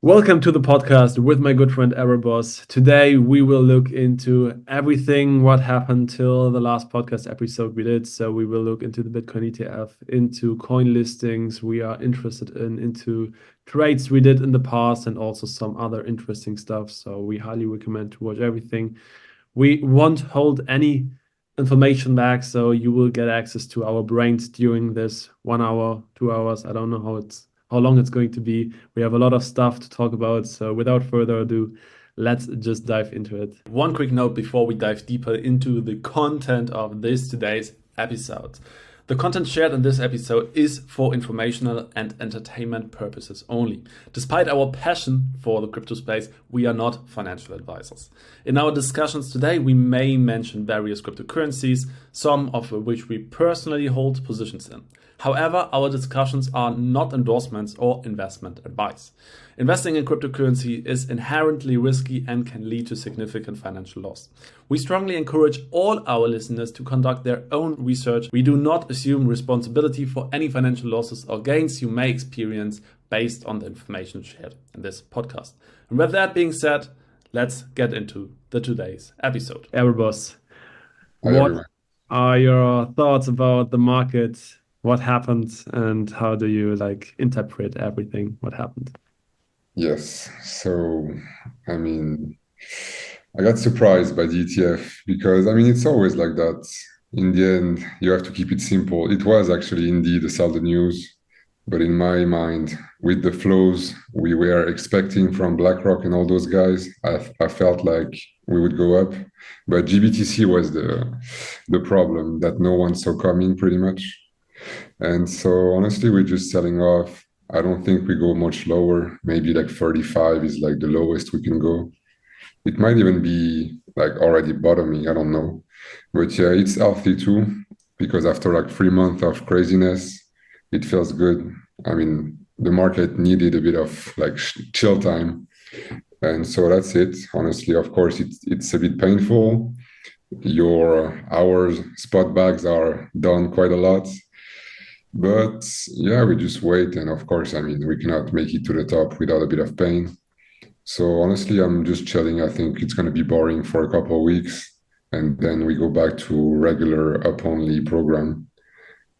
Welcome to the podcast with my good friend Erebos. Today we will look into everything what happened till the last podcast episode we did. So we will look into the Bitcoin ETF, into coin listings we are interested in, into trades we did in the past, and also some other interesting stuff. So we highly recommend to watch everything. We won't hold any information back, so you will get access to our brains during this 1 hour, 2 hours. I don't know how long it's going to be. We have a lot of stuff to talk about. So without further ado, let's just dive into it. One quick note before we dive deeper into the content of today's episode. The content shared in this episode is for informational and entertainment purposes only. Despite our passion for the crypto space, we are not financial advisors. In our discussions today, we may mention various cryptocurrencies, some of which we personally hold positions in. However, our discussions are not endorsements or investment advice. Investing in cryptocurrency is inherently risky and can lead to significant financial loss. We strongly encourage all our listeners to conduct their own research. We do not assume responsibility for any financial losses or gains you may experience based on the information shared in this podcast. And with that being said, let's get into today's episode. Erebos, what are your thoughts about the market? What happened and how do you interpret everything what happened? Yes. So, I mean, I got surprised by the ETF because, it's always like that. In the end, you have to keep it simple. It was actually indeed a sell the news, but in my mind, with the flows we were expecting from BlackRock and all those guys, I felt like we would go up. But GBTC was the problem that no one saw coming pretty much. And so honestly, we're just selling off. I don't think we go much lower. Maybe like 35 is like the lowest we can go. It might even be like already bottoming. I don't know. But yeah, it's healthy too, because after like 3 months of craziness, it feels good. The market needed a bit of like chill time. And so that's it. Honestly, of course, it's a bit painful. Your hours spot bags are down quite a lot. But yeah, we just wait. And of course, we cannot make it to the top without a bit of pain. So honestly, I'm just chilling. I think it's going to be boring for a couple of weeks. And then we go back to regular up only program.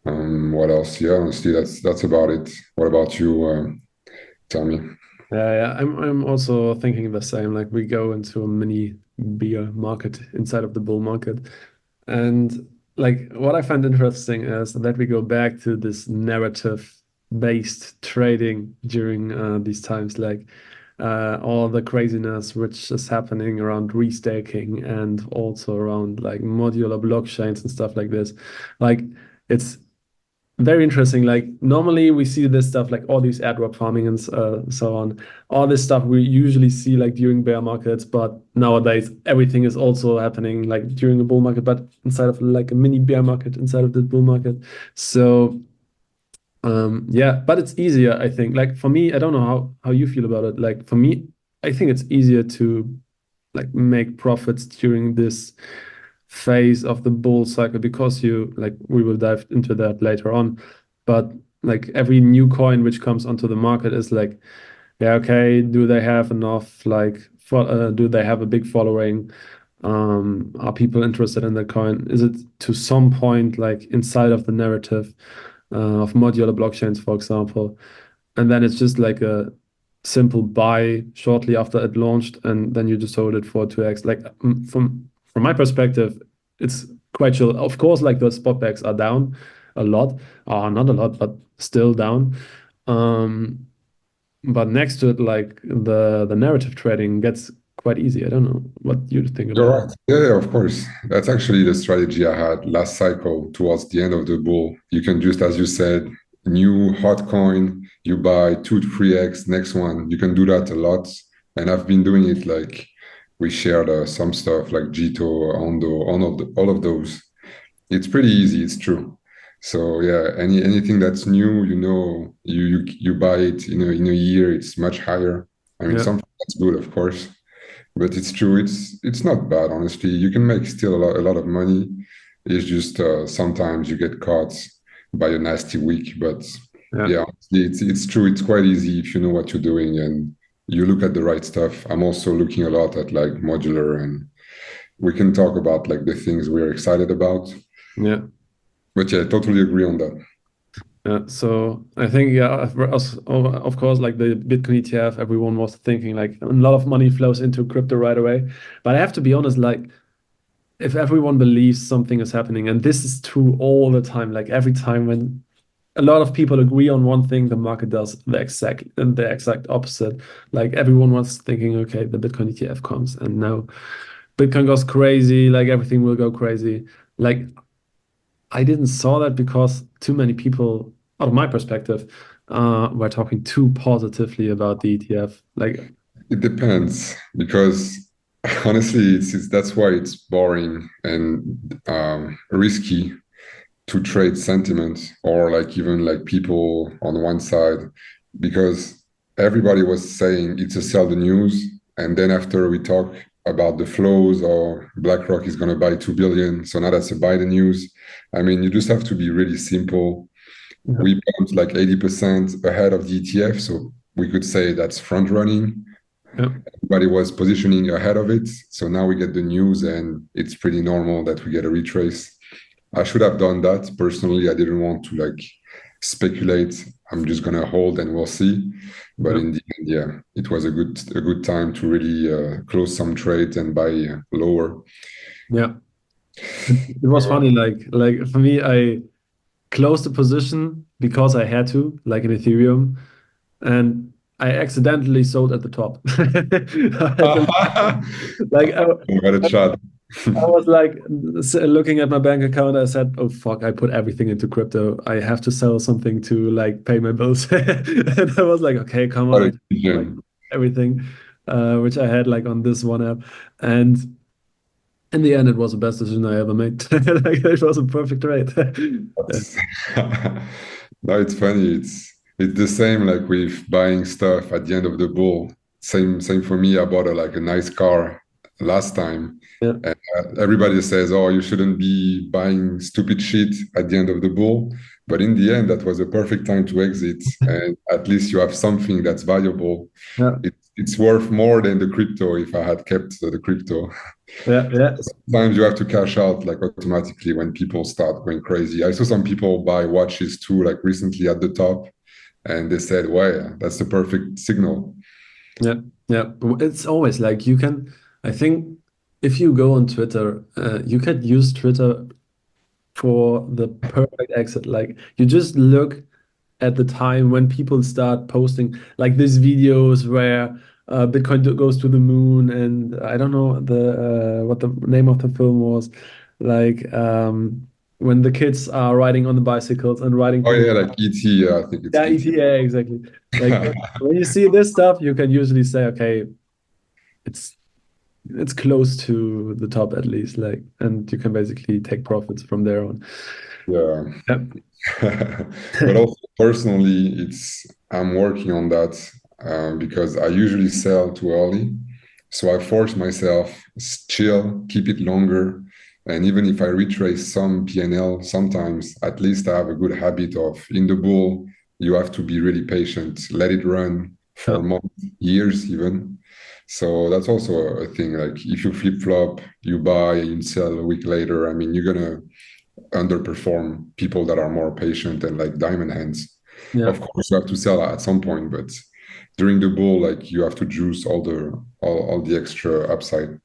What else? Yeah, honestly, that's about it. What about you? Tell me. Yeah, I'm also thinking the same. Like we go into a mini bear market inside of the bull market. And like what I find interesting is that we go back to this narrative-based trading during these times, all the craziness which is happening around restaking and also around like modular blockchains and stuff like this. Like it's very interesting. Like normally we see this stuff like all these airdrop farming and so on. All this stuff we usually see like during bear markets, but nowadays everything is also happening like during a bull market, but inside of like a mini bear market inside of the bull market. So yeah, but it's easier, I think. Like for me, I don't know how you feel about it. Like for me, I think it's easier to like make profits during this phase of the bull cycle because you like we will dive into that later on, but like every new coin which comes onto the market is like, yeah, okay, do they have enough do they have a big following? Are people interested in the coin? Is it to some point like inside of the narrative of modular blockchains, for example, and then it's just like a simple buy shortly after it launched and then you just hold it for 2x. Like from my perspective, it's quite chill. Of course, like the spot backs are down a lot, not a lot, but still down. But next to it, like the narrative trading gets quite easy. I don't know what you think You're about it. right. Yeah, of course. That's actually the strategy I had last cycle towards the end of the bull. You can just, as you said, new hot coin, you buy 2 to 3x, next one. You can do that a lot. And I've been doing it like we shared some stuff like Jito, Ondo, all of those. It's pretty easy, it's true. So yeah, anything that's new, you buy it in a year, it's much higher. Yeah. Something that's good, of course. But it's true. It's not bad, honestly. You can make still a lot of money. It's just sometimes you get caught by a nasty week. But Yeah. yeah, honestly, it's true. It's quite easy if you know what you're doing, and you look at the right stuff. I'm also looking a lot at like modular, and we can talk about like the things we're excited about. Yeah. But yeah, I totally agree on that. Yeah, so I think of course, like the Bitcoin ETF, everyone was thinking like a lot of money flows into crypto right away. But I have to be honest, like if everyone believes something is happening, and this is true all the time, like every time when a lot of people agree on one thing, the market does the exact opposite. Like everyone was thinking, okay, the Bitcoin ETF comes, and now Bitcoin goes crazy, like everything will go crazy. Like I didn't saw that because too many people, out of my perspective, were talking too positively about the ETF. Like, It depends because honestly, it's that's why it's boring and risky to trade sentiment or like even like people on one side because everybody was saying it's a sell the news, and then after we talk about the flows or BlackRock is going to buy 2 billion, so now that's a buy the news. I mean, you just have to be really simple. yeah, We bumped like 80% ahead of the ETF, so we could say that's front running. yeah, Everybody was positioning ahead of it, so now we get the news and it's pretty normal that we get a retrace. I should have done that personally. I didn't want to like speculate. I'm just gonna hold and we'll see. But yeah, in the end, yeah, it was a good time to really close some trades and buy lower. yeah. It was funny. Like for me, I closed the position because I had to, like in Ethereum, and I accidentally sold at the top. Like Got a chat. I was like looking at my bank account. I said, "Oh fuck! I put everything into crypto. I have to sell something to like pay my bills." And I was like, "Okay, come on!" Got I a just, like vision. everything, which I had like on this one app, and in the end, it was the best decision I ever made. Like it was a perfect trade. Yeah, That's no, it's funny. It's the same like with buying stuff at the end of the bull. Same for me. I bought like a nice car last time, yeah, and everybody says, "Oh, you shouldn't be buying stupid shit at the end of the bull." But in the end, that was a perfect time to exit, and at least you have something that's valuable. yeah, It's worth more than the crypto if I had kept the crypto. yeah, yeah. Sometimes you have to cash out like automatically when people start going crazy. I saw some people buy watches too, like recently at the top, and they said, "Wow, that's the perfect signal." Yeah, yeah. It's always like you can. I think if you go on Twitter, you can use Twitter for the perfect exit. Like you just look at the time when people start posting like these videos where Bitcoin goes to the moon, and I don't know the what the name of the film was, like when the kids are riding on the bicycles and riding Oh to the yeah, like ET. Yeah, I think it's yeah ET. ETA exactly. Like when you see this stuff, you can usually say, okay, it's it's close to the top at least, like, and you can basically take profits from there on. Yeah. Yep. But also personally, it's I'm working on that because I usually sell too early. So I force myself, chill, keep it longer. And even if I retrace some PNL, sometimes at least I have a good habit of in the bull, you have to be really patient, let it run for Yep. months, years even. So that's also a thing. Like if you flip flop, you buy, you sell a week later. I mean, you're gonna underperform people that are more patient and like diamond hands. Yeah. Of course, you have to sell at some point, but during the bull, like you have to juice all the extra upside.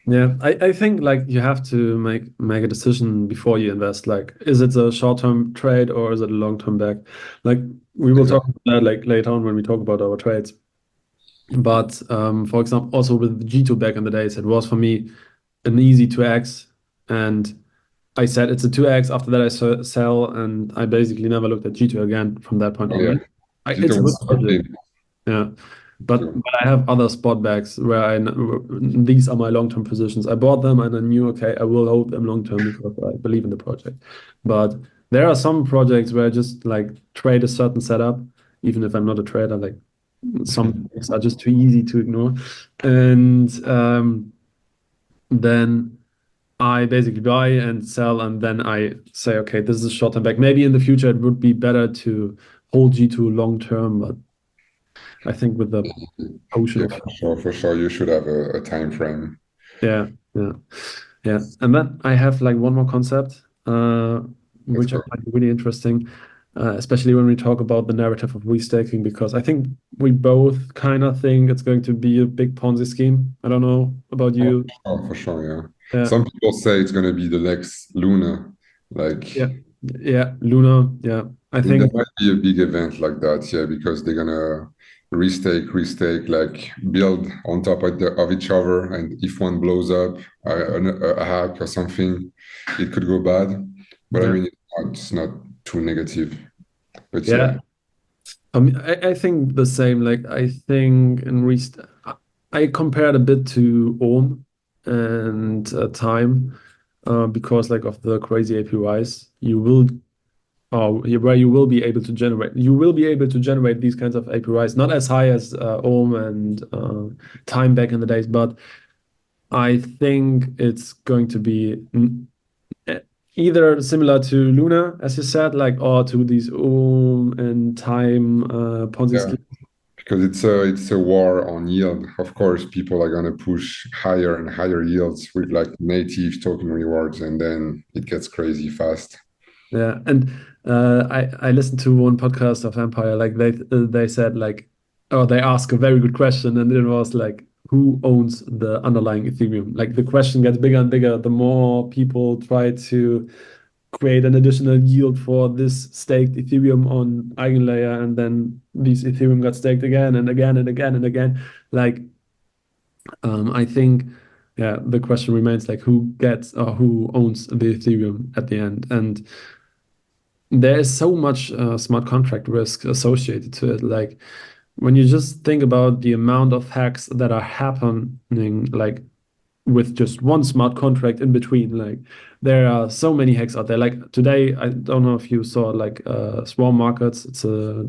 Yeah. I think like you have to make a decision before you invest. Like, is it a short-term trade or is it a long-term back? Like we will talk Exactly. about that like later on when we talk about our trades. But for example, also with the G2 back in the days, it was for me an easy 2x, and I said it's a 2x. After that, sell, and I basically never looked at G2 again from that point Oh on. yeah, It's Gito a good was sucked project. in Yeah. But too. I have other spot backs where these are my long-term positions. I bought them and I knew, okay, I will hold them long-term because I believe in the project. But there are some projects where I just like trade a certain setup, even if I'm not a trader, like some things are just too easy to ignore. And then I basically buy and sell, and then I say, okay, this is short term back. Maybe in the future it would be better to hold G2 long term, but I think with the Yeah, potion. for sure, for sure. You should have a time frame. Yeah, yeah, yeah. And then I have like one more concept, Let's which I go. find really interesting, especially when we talk about the narrative of restaking, because I think we both kind of think it's going to be a big Ponzi scheme. I don't know about you. Oh, for sure, yeah. Yeah, Some people say it's gonna be the next Luna. Like yeah, yeah. Luna. Yeah, I there think. might be a big event like that, yeah, because they're gonna restake, like build on top of each other, and if one blows up, a hack or something, it could go bad. But I Yeah, mean, it's not too negative. But yeah. yeah, I think the same. Like I think in rest, I compared a bit to Ohm and time, because like of the crazy APIs, where you will be able to generate these kinds of APIs, not as high as Ohm and time back in the days, but I think it's going to be e- either similar to Luna, as you said, like or to these Ohm and time Ponzi yeah, schemes. because it's a war on yield. Of course, people are gonna push higher and higher yields with like native token rewards, and then it gets crazy fast. Yeah, and I listened to one podcast of Empire. Like they said like, oh, they ask a very good question, and it was like, who owns the underlying Ethereum? Like the question gets bigger and bigger the more people try to create an additional yield for this staked Ethereum on Eigenlayer, and then these Ethereum got staked again and again and again and again. Like I think, yeah, the question remains like who gets or who owns the Ethereum at the end, and there is so much smart contract risk associated to it. Like when you just think about the amount of hacks that are happening, like with just one smart contract in between, like there are so many hacks out there. Like today, I don't know if you saw like Swarm Markets. It's a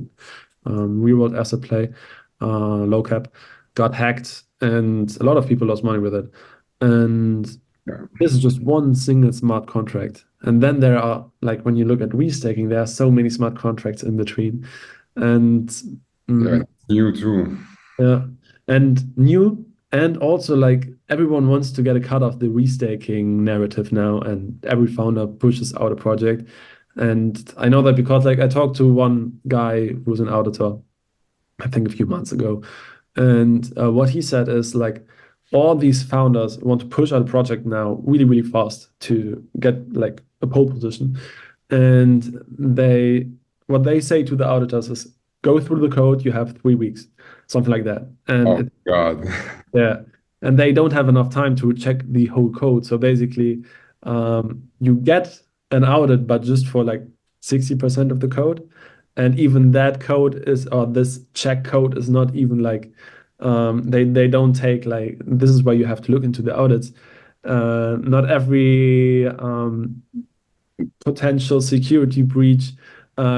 real world asset play, low cap, got hacked, and a lot of people lost money with it. And Yeah, this is just one single smart contract. And then there are, like, when you look at restaking, there are so many smart contracts in between. And yeah, mm, and you too. yeah, and new, and also like everyone wants to get a cut of the restaking narrative now, and every founder pushes out a project. And I know that because like I talked to one guy who's an auditor, I think a few months ago, and what he said is like all these founders want to push out a project now really, really fast to get like a pole position. And what they say to the auditors is go through the code, you have 3 weeks, something like that. And Oh God. yeah, and they don't have enough time to check the whole code. So basically, you get an audit, but just for like 60% of the code. And even that code is, or this check code is not even like, they don't take like, this is where you have to look into the audits. Not every potential security breach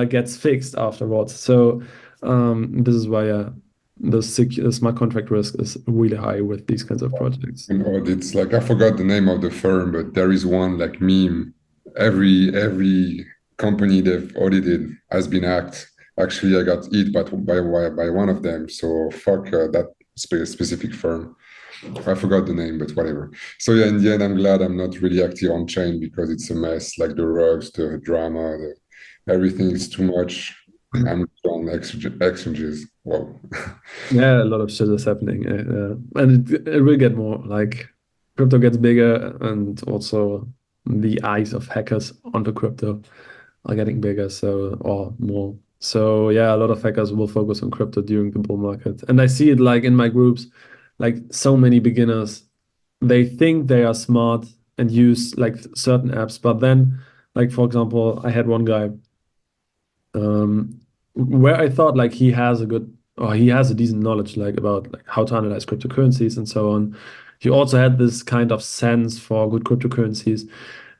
gets fixed afterwards. So this is why the smart contract risk is really high with these kinds of projects. And audits, like I forgot the name of the firm, but there is one like meme. Every company they've audited has been hacked. Actually, I got hit by one of them. So fuck that specific firm. I forgot the name, but whatever. So yeah, in the end, I'm glad I'm not really active on chain because it's a mess. Like the rugs, the drama, everything is too much. I'm on exchanges. Wow. Yeah, a lot of shit is happening, and it will get more. Like crypto gets bigger, and also the eyes of hackers onto crypto are getting bigger, so or more. So yeah, a lot of hackers will focus on crypto during the bull market, and I see it like in my groups, like so many beginners, they think they are smart and use like certain apps, but then, like for example, I had one guy where I thought like he has a good or he has a decent knowledge like about like how to analyze cryptocurrencies and so on. He also had this kind of sense for good cryptocurrencies.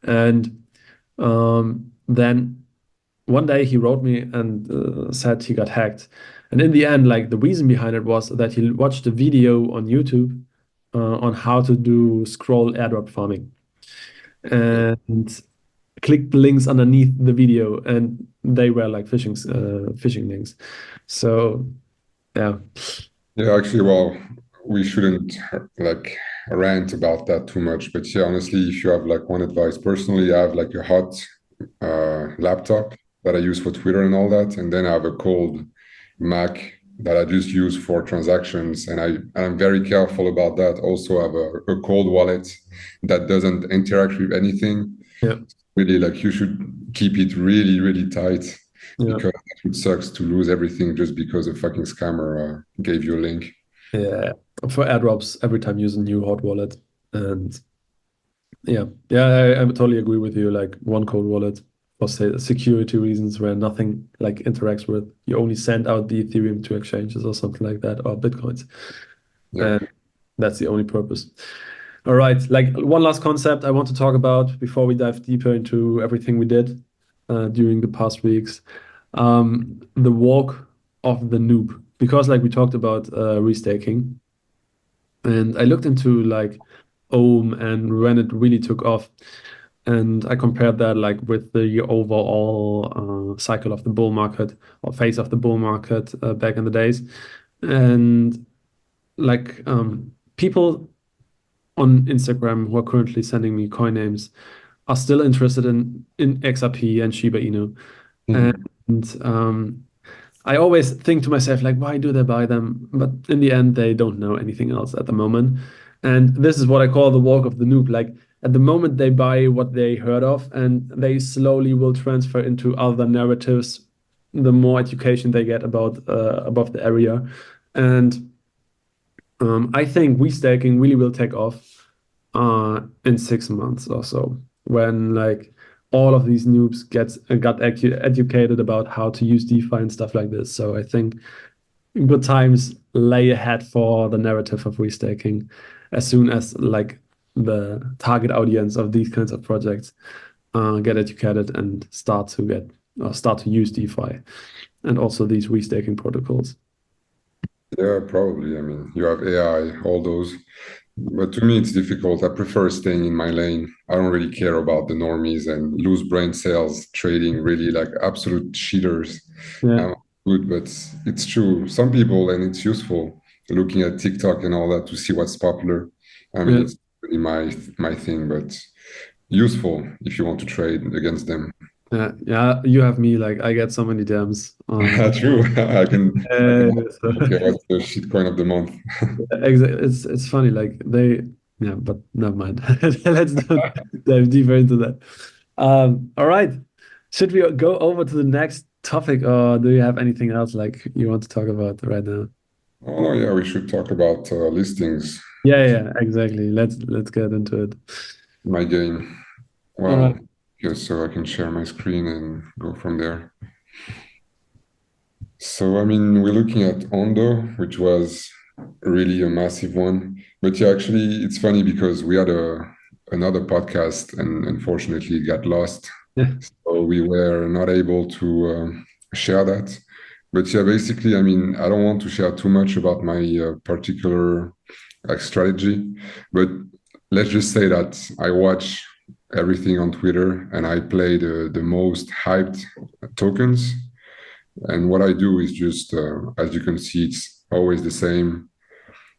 And then one day he wrote me and said he got hacked. And in the end, like the reason behind it was that he watched a video on YouTube on how to do scroll airdrop farming. And clicked the links underneath the video, and they were like phishing links. So Yeah. Yeah, actually, well, we shouldn't like rant about that too much. But yeah, honestly, if you have like one advice, personally, I have like a hot laptop that I use for Twitter and all that, and then I have a cold Mac that I just use for transactions, and I'm very careful about that. Also, I have a cold wallet that doesn't interact with anything. Yeah. Really, like you should keep it really, really tight Yeah. because it sucks to lose everything just because a fucking scammer gave you a link. Yeah. For airdrops, every time use a new hot wallet. And yeah, I totally agree with you. Like one cold wallet for say security reasons where nothing like interacts with. You only send out the Ethereum to exchanges or something like that, or Bitcoins. Yep. And that's the only purpose. All right. Like one last concept I want to talk about before we dive deeper into everything we did during the past weeks. The walk of the noob. Because like we talked about restaking, and I looked into like Ohm and when it really took off. And I compared that like with the overall cycle of the bull market or phase of the bull market back in the days. And like people on Instagram who are currently sending me coin names are still interested in XRP and Shiba Inu. Mhm. And I always think to myself, like, why do they buy them? But in the end, they don't know anything else at the moment. And this is what I call the walk of the noob. Like, at the moment, they buy what they heard of, and they slowly will transfer into other narratives the more education they get above the area. And I think restaking really will take off in 6 months or so when like all of these noobs got educated about how to use DeFi and stuff like this. So I think good times lay ahead for the narrative of restaking as soon as like the target audience of these kinds of projects get educated and start to use DeFi and also these restaking protocols. Yeah, probably. I mean, you have AI, all those. But to me, it's difficult. I prefer staying in my lane. I don't really care about the normies and loose brain cells trading, really like absolute cheaters. Yeah, I'm good, but it's true. Some people, and it's useful looking at TikTok and all that to see what's popular. I mean, yeah. it's really my thing, but useful if you want to trade against them. Yeah, you have me. Like, I get so many DMs. True. I can So, okay, what's the shit coin of the month? it's funny. Like they, yeah, but never mind. Let's not dive deeper into that. All right. Should we go over to the next topic, or do you have anything else like you want to talk about right now? Oh no, yeah, we should talk about listings. Yeah, exactly. Let's get into it. My game. All right. Well, yes, so I can share my screen and go from there. So, I mean, we're looking at Ondo, which was really a massive one. But yeah, actually, it's funny because we had another podcast and unfortunately it got lost. Yeah, So we were not able to share that. But yeah, basically, I mean, I don't want to share too much about my particular like strategy, but let's just say that I watch everything on Twitter and I play the most hyped tokens. And what I do is just, as you can see, it's always the same.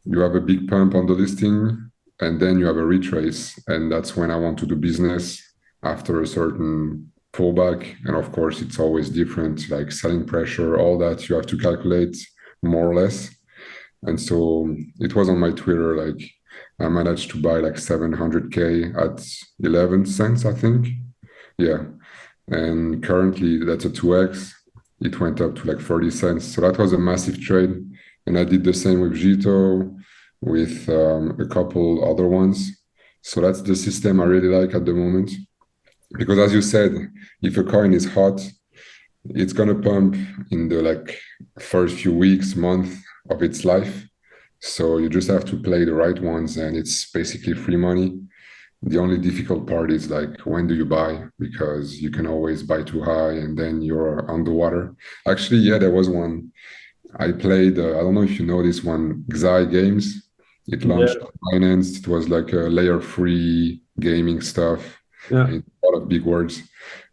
You have a big pump on the listing, and then you have a retrace, and that's when I want to do business after a certain pullback. And of course, it's always different, like selling pressure, all that you have to calculate more or less. And so it was on my Twitter, like I managed to buy like 700K at 11 cents, I think. Yeah. And currently that's a 2x. It went up to like 30 cents. So that was a massive trade. And I did the same with Jito, with a couple other ones. So that's the system I really like at the moment. Because as you said, if a coin is hot, it's gonna pump in the like first few weeks, month of its life. So you just have to play the right ones and it's basically free money. The only difficult part is like when do you buy? Because you can always buy too high and then you're underwater. Actually, yeah, there was one. I played, I don't know if you know this one, Xi Games. It launched yeah, on Binance. It was like a layer free gaming stuff yeah, and a lot of big words.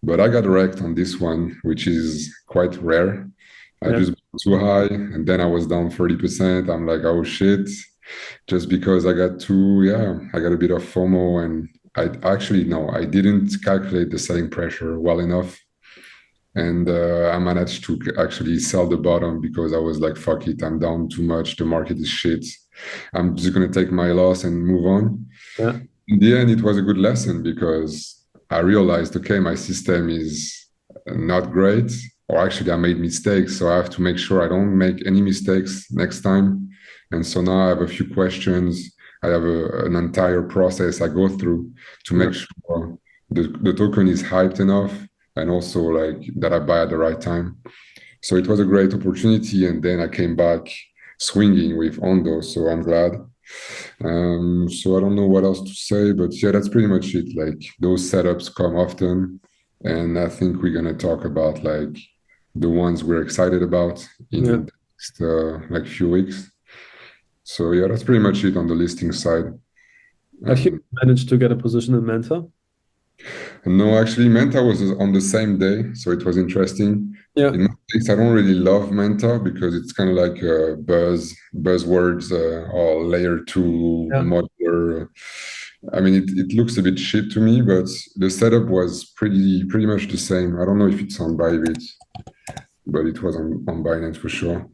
But I got wrecked on this one, which is quite rare. I yeah. just too high, and then I was down 30%. I'm like, oh shit, just because I got a bit of FOMO, and I actually no, I didn't calculate the selling pressure well enough, and I managed to actually sell the bottom because I was like, fuck it, I'm down too much. The market is shit. I'm just gonna take my loss and move on. Yeah, In the end, it was a good lesson because I realized, okay, my system is not great, or actually, I made mistakes. So I have to make sure I don't make any mistakes next time. And so now I have a few questions. I have an entire process I go through to yeah, make sure the token is hyped enough and also like that I buy at the right time. So it was a great opportunity. And then I came back swinging with Ondo. So I'm glad. So I don't know what else to say, but yeah, that's pretty much it. Like those setups come often, and I think we're gonna talk about like the ones we're excited about yeah. in the next like few weeks. So yeah, that's pretty much it on the listing side. Have you And managed to get a position in Mentor? no, actually, Menta was on the same day, so it was interesting. Yeah, In my case, I don't really love Menta because it's kind of like buzzwords or layer two yeah, modular. I mean, it looks a bit shit to me, but the setup was pretty much the same. I don't know if it's on Bybit, but it was on Binance for sure.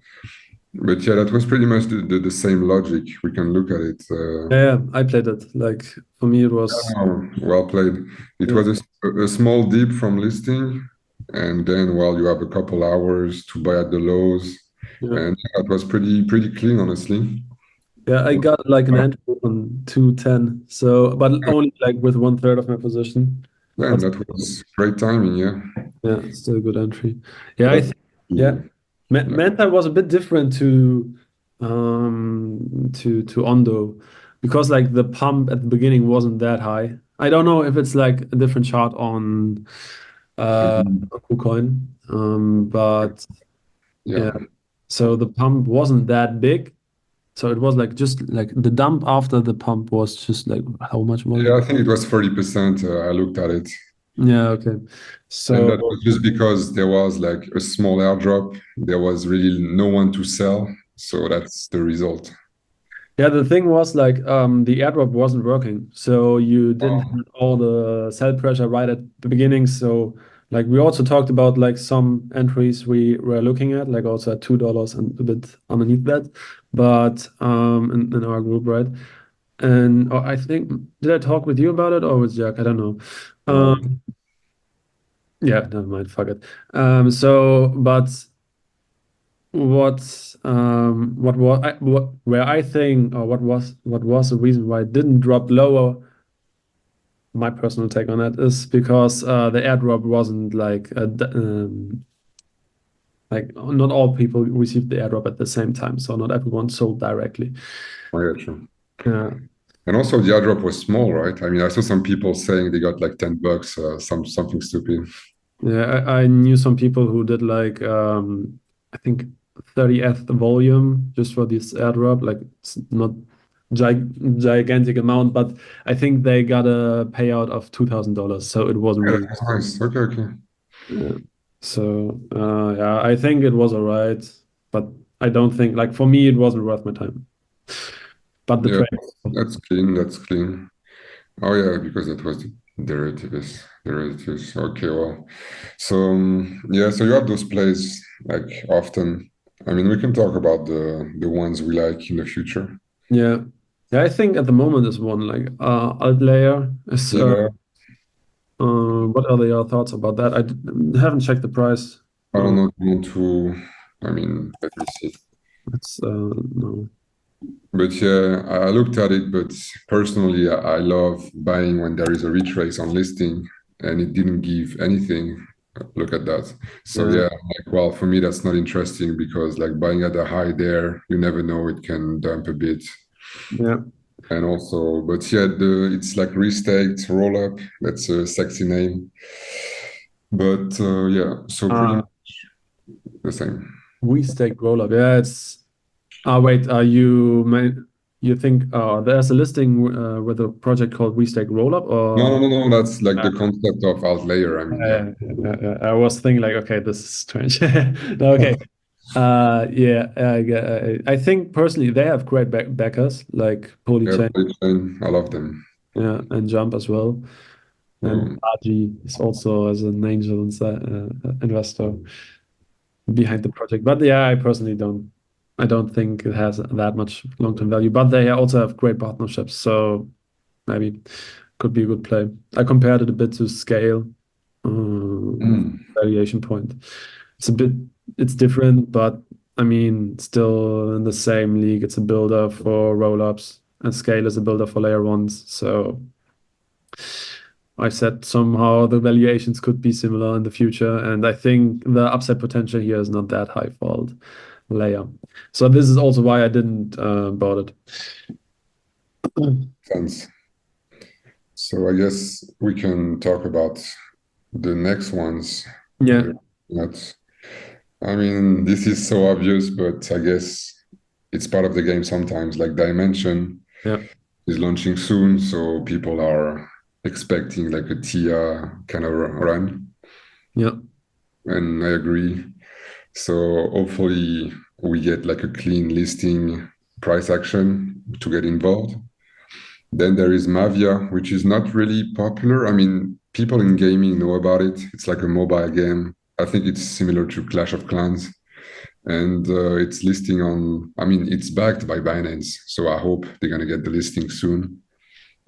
But yeah, that was pretty much the same logic. We can look at it. yeah. I played it. Like for me, it was Oh, well played. It yeah, was a small dip from listing, and then while you have a couple hours to buy at the lows, yeah, and yeah, it was pretty clean, honestly. yeah. I got like an entry on 210. So, but only like with one third of my position. Yeah, But and that was great timing, yeah. yeah, still a good entry. Yeah, But I that's think yeah. like, Manta was a bit different to Ondo because like the pump at the beginning wasn't that high. I don't know if it's like a different chart mhm, on KuCoin. But yeah, yeah. so the pump wasn't that big. So it was like just like the dump after the pump was just like how much was Yeah, it? I think it was 30%. I looked at it. Yeah, okay. And So that was just because there was like a small airdrop. There was really no one to sell. So that's the result. yeah, the thing was like the airdrop wasn't working. So you didn't Oh, have all the sell pressure right at the beginning. So like we also talked about like some entries we were looking at, like also at $2 and a bit underneath that. But in our group, right? And I think did I talk with you about it or with Jack? I don't know. no. Um yeah, never mind, fuck it. So but what was what where I think or what was the reason why it didn't drop lower, my personal take on that is because the airdrop wasn't like not all people received the airdrop at the same time, so not everyone sold directly. I get you. Yeah, And also the airdrop was small, right? I mean, I saw some people saying they got like $10, something stupid. yeah, I knew some people who did like I think 30th volume just for this airdrop. Like it's not gigantic amount, but I think they got a payout of $2,000, so it wasn't Yeah, really. that's nice. Okay, okay. Yeah. So yeah, I think it was all right, but I don't think like for me it wasn't worth my time. But the Yeah, trade, that's clean. That's clean. Oh yeah, because that was the derivatives. Derivatives. Okay, well. So yeah, so you have those plays like often. I mean, we can talk about the ones we like in the future. yeah, yeah, I think at the moment is one like alt layer is. Yeah, What are your thoughts about that? Haven't checked the price. I don't know. Do you want to? I mean, let me see. It's no. But yeah, I looked at it, but personally, I love buying when there is a retrace on listing and it didn't give anything. Look at that. So Yeah, yeah, like well, for me that's not interesting because like buying at the high there, you never know it can dump a bit. yeah. And also, but yeah, it's like restaked roll up. That's a sexy name. But yeah, so pretty Uh, much the same. we stake rollup. Yeah, it's. Wait. You think there's a listing with a project called We Stake Rollup No, or? no, no, no. That's like Uh, the concept of alt layer. I mean, yeah. I was thinking like, okay, this is strange. No, okay. Yeah, I think personally they have great backers like Yeah, Polychain, Polychain, I love them. yeah, and Jump as well. And So, RG is also as an angel investor behind the project. But yeah, I don't think it has that much long-term value. But they also have great partnerships, so maybe could be a good play. I compared it a bit to Scale, mm, valuation point. It's a bit, it's different, but I mean, still in the same league. It's a builder for roll-ups, and Scale is a builder for layer ones. So I said somehow the valuations could be similar in the future, and I think the upside potential here is not that high for alt layer. So this is also why I didn't bought it. sense. So I guess we can talk about the next ones. Yeah, We're not, I mean, this is so obvious, but I guess it's part of the game sometimes. Like Dimension yeah, is launching soon, so people are expecting like a TIA kind of run, yeah, and I agree. So hopefully we get like a clean listing price action to get involved. Then there is Mavia, which is not really popular. I mean, people in gaming know about it. It's like a mobile game. I think it's similar to Clash of Clans. And it's listing on, I mean, it's backed by Binance. So I hope they're going to get the listing soon.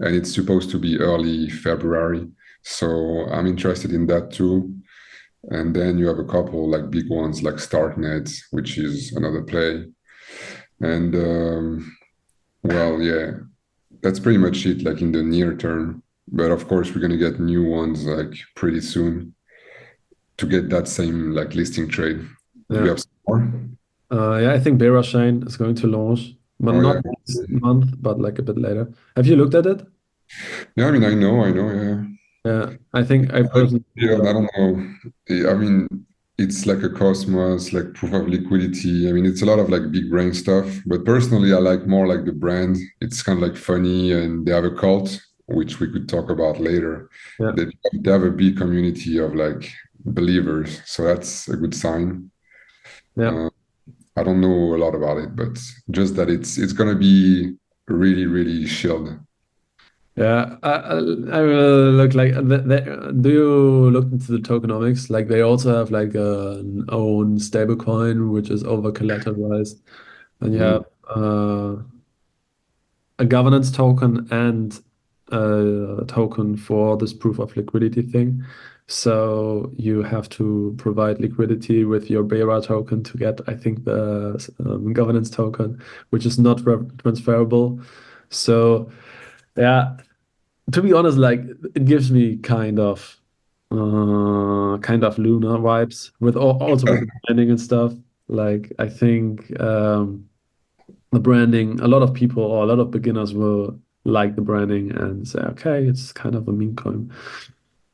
And it's supposed to be early February. So I'm interested in that too. And then you have a couple like big ones like Startnet, which is another play. And well, yeah, that's pretty much it, like in the near term. But of course, we're gonna get new ones like pretty soon to get that same like listing trade. Do you yeah. have some more? Yeah, I think Beira Shine is going to launch, but Oh not yeah, next month, but like a bit later. Have you looked at it? yeah. I mean, I know. Yeah, Yeah, I think I personally, yeah. I don't know. I mean, it's like a Cosmos, like proof of liquidity. I mean, it's a lot of like big brain stuff. But personally, I like more like the brand. It's kind of like funny, and they have a cult, which we could talk about later. yeah, They have a big community of like believers, so that's a good sign. yeah. Uh, I don't know a lot about it, but just that it's gonna be really, really chilled. Yeah, I will look like do you look into the tokenomics? Like they also have like an own stable coin which is over collateralized, and you Mm, have a governance token and a token for this proof of liquidity thing. So you have to provide liquidity with your Bera token to get, I think, the governance token, which is not transferable. So yeah, to be honest, like it gives me kind of Luna vibes with also with the branding and stuff. Like I think the branding, a lot of people or a lot of beginners will like the branding and say, okay, it's kind of a meme coin.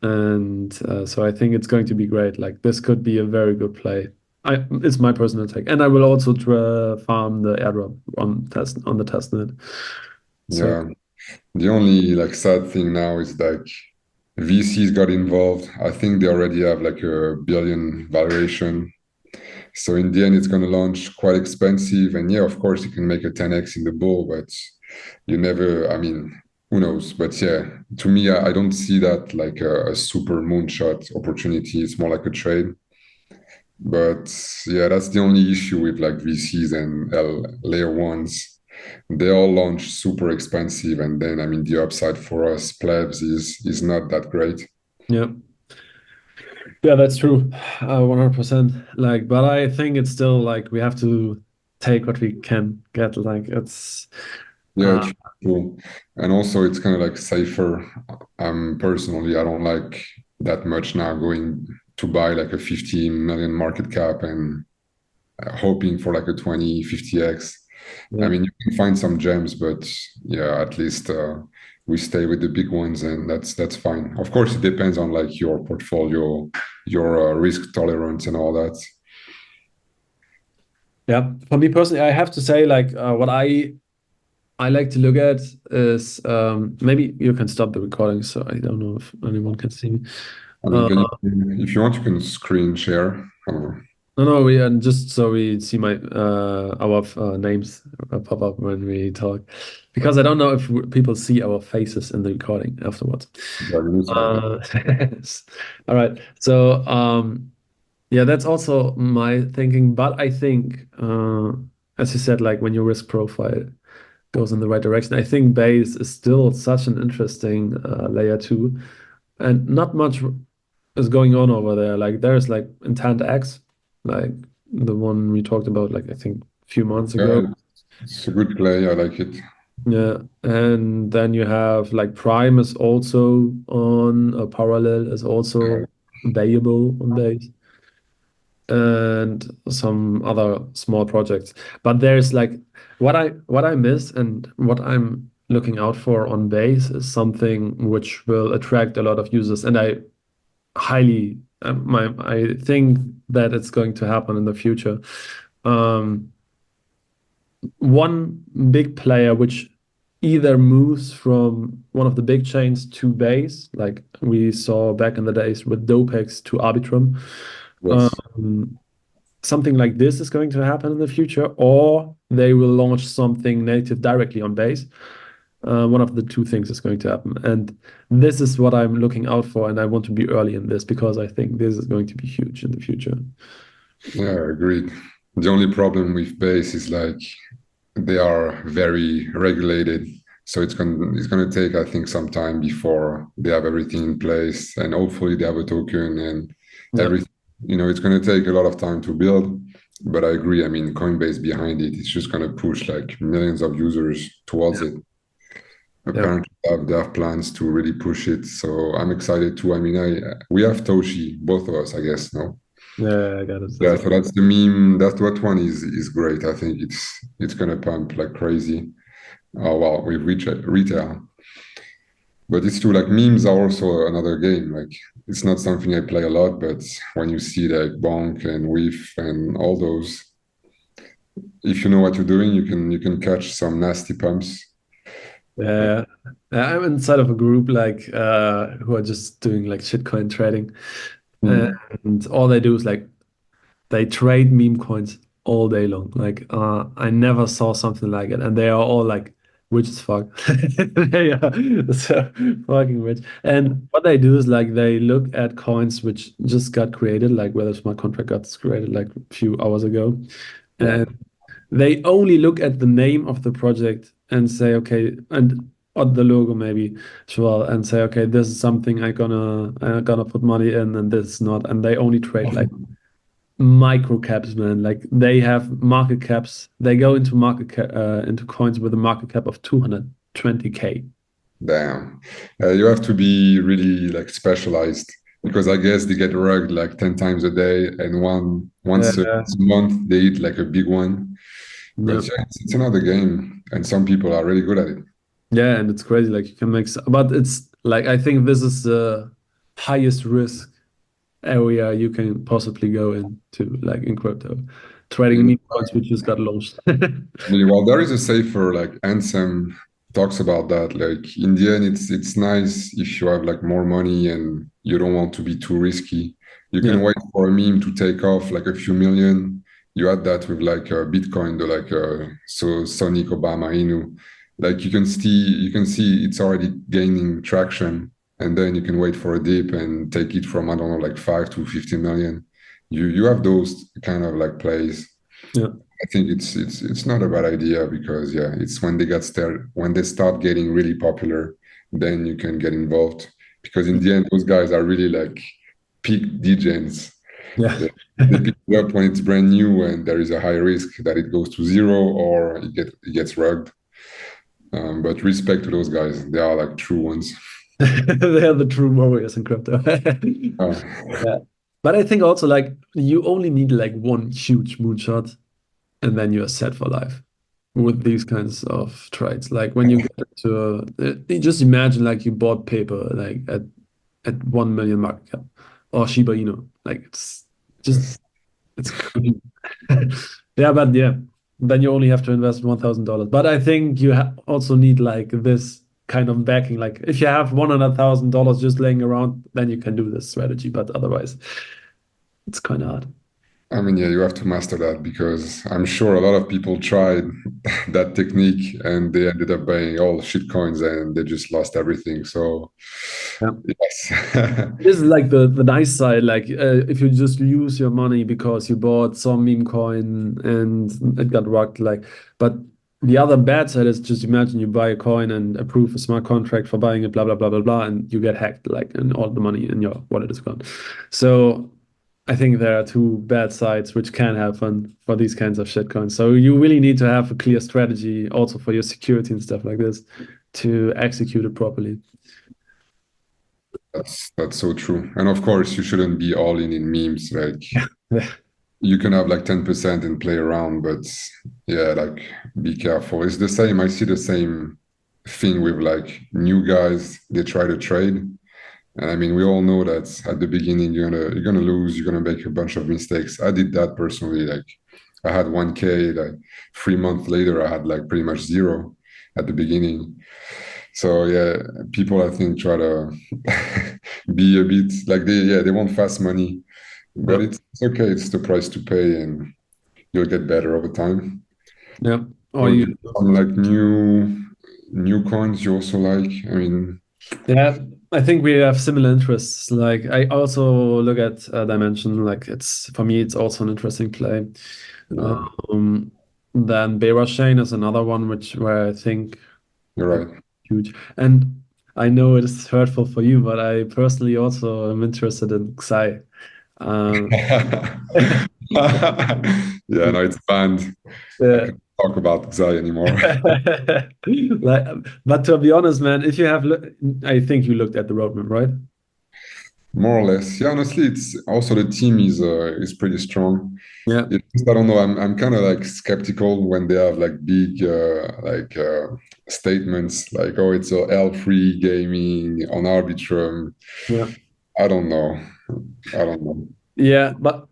And so I think it's going to be great. Like this could be a very good play. It's my personal take, and I will also farm the airdrop on the testnet. So yeah. The only like sad thing now is like VCs got involved. I think they already have like a billion valuation. So in the end, it's going to launch quite expensive. And yeah, of course, you can make a 10x in the bull, but you never, I mean, who knows? But yeah, to me, I don't see that like a super moonshot opportunity. It's more like a trade. But yeah, that's the only issue with like VCs and layer ones. They all launch super expensive, and then I mean the upside for us plebs is not that great. yeah. Yeah, that's true. 100%. Like, but I think it's still like we have to take what we can get. Like, it's Yeah, uh true. And also it's kind of like safer. Personally, I don't like that much now going to buy like a 15 million market cap and hoping for like a 20, 50x. I yeah, mean, you can find some gems, but yeah, at least we stay with the big ones, and that's fine. Of course, it depends on like your portfolio, your risk tolerance, and all that. yeah. For me personally, I have to say, like, what I like to look at is maybe you can stop the recording, so I don't know if anyone can see me. I mean, Uh, can you, if you want, you can screen share. I don't know. No, no, we and just so we see my our names pop up when we talk, because I don't know if people see our faces in the recording afterwards. Yeah, we need some. Uh, all right. So yeah, that's also my thinking. But I think, as you said, like when your risk profile goes in the right direction, I think base is still such an interesting layer two, and not much is going on over there. Like there's like Intent X, like the one we talked about, like I think a few months ago. Yeah, it's a good play. I like it. Yeah, and then you have like Prime is also on, Parallel is Yeah, also payable on base, and some other small projects. But there's like what I miss and what I'm looking out for on base is something which will attract a lot of users, and I highly I think that it's going to happen in the future. Um, One big player which either moves from one of the big chains to base, like we saw back in the days with Dopex to Arbitrum. yes. Um, Something like this is going to happen in the future, or they will launch something native directly on base. One of the two things is going to happen. And this is what I'm looking out for. And I want to be early in this because I think this is going to be huge in the future. Yeah, agreed. The only problem with base is like they are very regulated. So it's gonna take, I think, some time before they have everything in place, and hopefully they have a token and Yeah. everything. It's gonna take a lot of time to build. But I agree. I mean, Coinbase behind it, it's just gonna push like millions of users towards Yeah. it. Yeah. Apparently, they have plans to really push it. So I'm excited too. I mean, we have Toshi, both of us, I guess. No. Yeah, I got it as Yeah, well. so that's the meme. That one is great. I think it's gonna pump like crazy. Oh well, with retail, but it's true. Like memes are also another game. Like it's not something I play a lot, but when you see like Bonk and Whiff and all those, if you know what you're doing, you can catch some nasty pumps. Uh, Yeah. I'm inside of a group like who are just doing like shitcoin trading. hmm, And all they do is like they trade meme coins all day long. Like I never saw something like it, and they are all like rich as fuck. They are so fucking rich. And what they do is like they look at coins which just got created, like whether smart contract got created like a few hours ago, yeah, and they only look at the name of the project and say, okay, and or the logo maybe as well, and say, okay, this is something I gonna put money in, and this is not, and they only trade like micro caps, man. Like they have market caps. They go into into coins with a market cap of 220K. damn. You have to be really like specialized because I guess they get rugged like 10 times a day, and once a Yeah, month they eat like a big one. yeah, But yeah, it's another game, and some people are really good at it. yeah, and it's crazy. Like you can make, but it's like I think this is the highest risk area you can possibly go into, like in crypto, trading You meme coins which just got launched. Well, there is a safer like Ansem talks about that. Like in the end, it's nice if you have like more money and you don't want to be too risky. You Yeah, can wait for a meme to take off like a few million. You add that with like Bitcoin, the like so Sonic Obama Inu. Like you can see it's already gaining traction, and then you can wait for a dip and take it from I don't know like 5 to 50 million. You have those kind of like plays. yeah, I think it's not a bad idea because yeah, it's when they start getting really popular, then you can get involved because in the end those guys are really like peak DJs. yeah. They pick it up when it's brand new and there is a high risk that it goes to zero or it gets rugged. But respect to those guys, they are like true ones. They are the true warriors in crypto. Uh, Yeah. But I think also like you only need like one huge moonshot and then you're set for life with these kinds of trades. Like when you get to you just imagine like you bought paper like at 1 million market cap or Shiba Inu. Like it's just yes. it's crazy. Yeah, but yeah, then you only have to invest $1,000. But I think you also need like this kind of backing. Like if you have $100,000 just laying around, then you can do this strategy. But otherwise, it's kind of hard. I mean, yeah, you have to master that because I'm sure a lot of people tried that technique and they ended up buying all shit coins and they just lost everything. So, Yeah. yes. This is like the nice side. Like if you just lose your money because you bought some meme coin and it got rocked. Like, but the other bad side is just imagine you buy a coin and approve a smart contract for buying it, blah blah blah blah blah, and you get hacked. Like, and all the money in your wallet is gone. So I think there are two bad sides which can happen for these kinds of shitcoins. So you really need to have a clear strategy also for your security and stuff like this to execute it properly. That's so true. And of course, you shouldn't be all in memes. Like Yeah. you can have like 10% and play around, but yeah, like be careful. It's the same. I see the same thing with like new guys, they try to trade. And I mean, we all know that at the beginning you're gonna lose, you're gonna make a bunch of mistakes. I did that personally. Like I had 1K, like 3 months later, I had like pretty much zero at the beginning. So yeah, people I think try to be a bit like they want fast money, but Yeah. it's okay. It's the price to pay, and you'll get better over time. Yeah. Or So you, do some like new coins you also like. I mean, yeah, I think we have similar interests. Like I also look at Dimension. Like it's for me, it's also an interesting play. yeah, Um, then Beira Chain is another one which where I think you're like right. huge. And I know it is hurtful for you, but I personally also am interested in Xi. Um, Yeah, no, it's banned. I yeah. can't talk about Xi anymore. Like, but to be honest, man, if you have, I think you looked at the roadmap, right? More or less. Yeah, honestly, it's also the team is pretty strong. Yeah, It's just, I don't know. I'm kind of like skeptical when they have like big statements like, "Oh, it's a L3 gaming on Arbitrum." yeah, I don't know. I don't know. yeah. But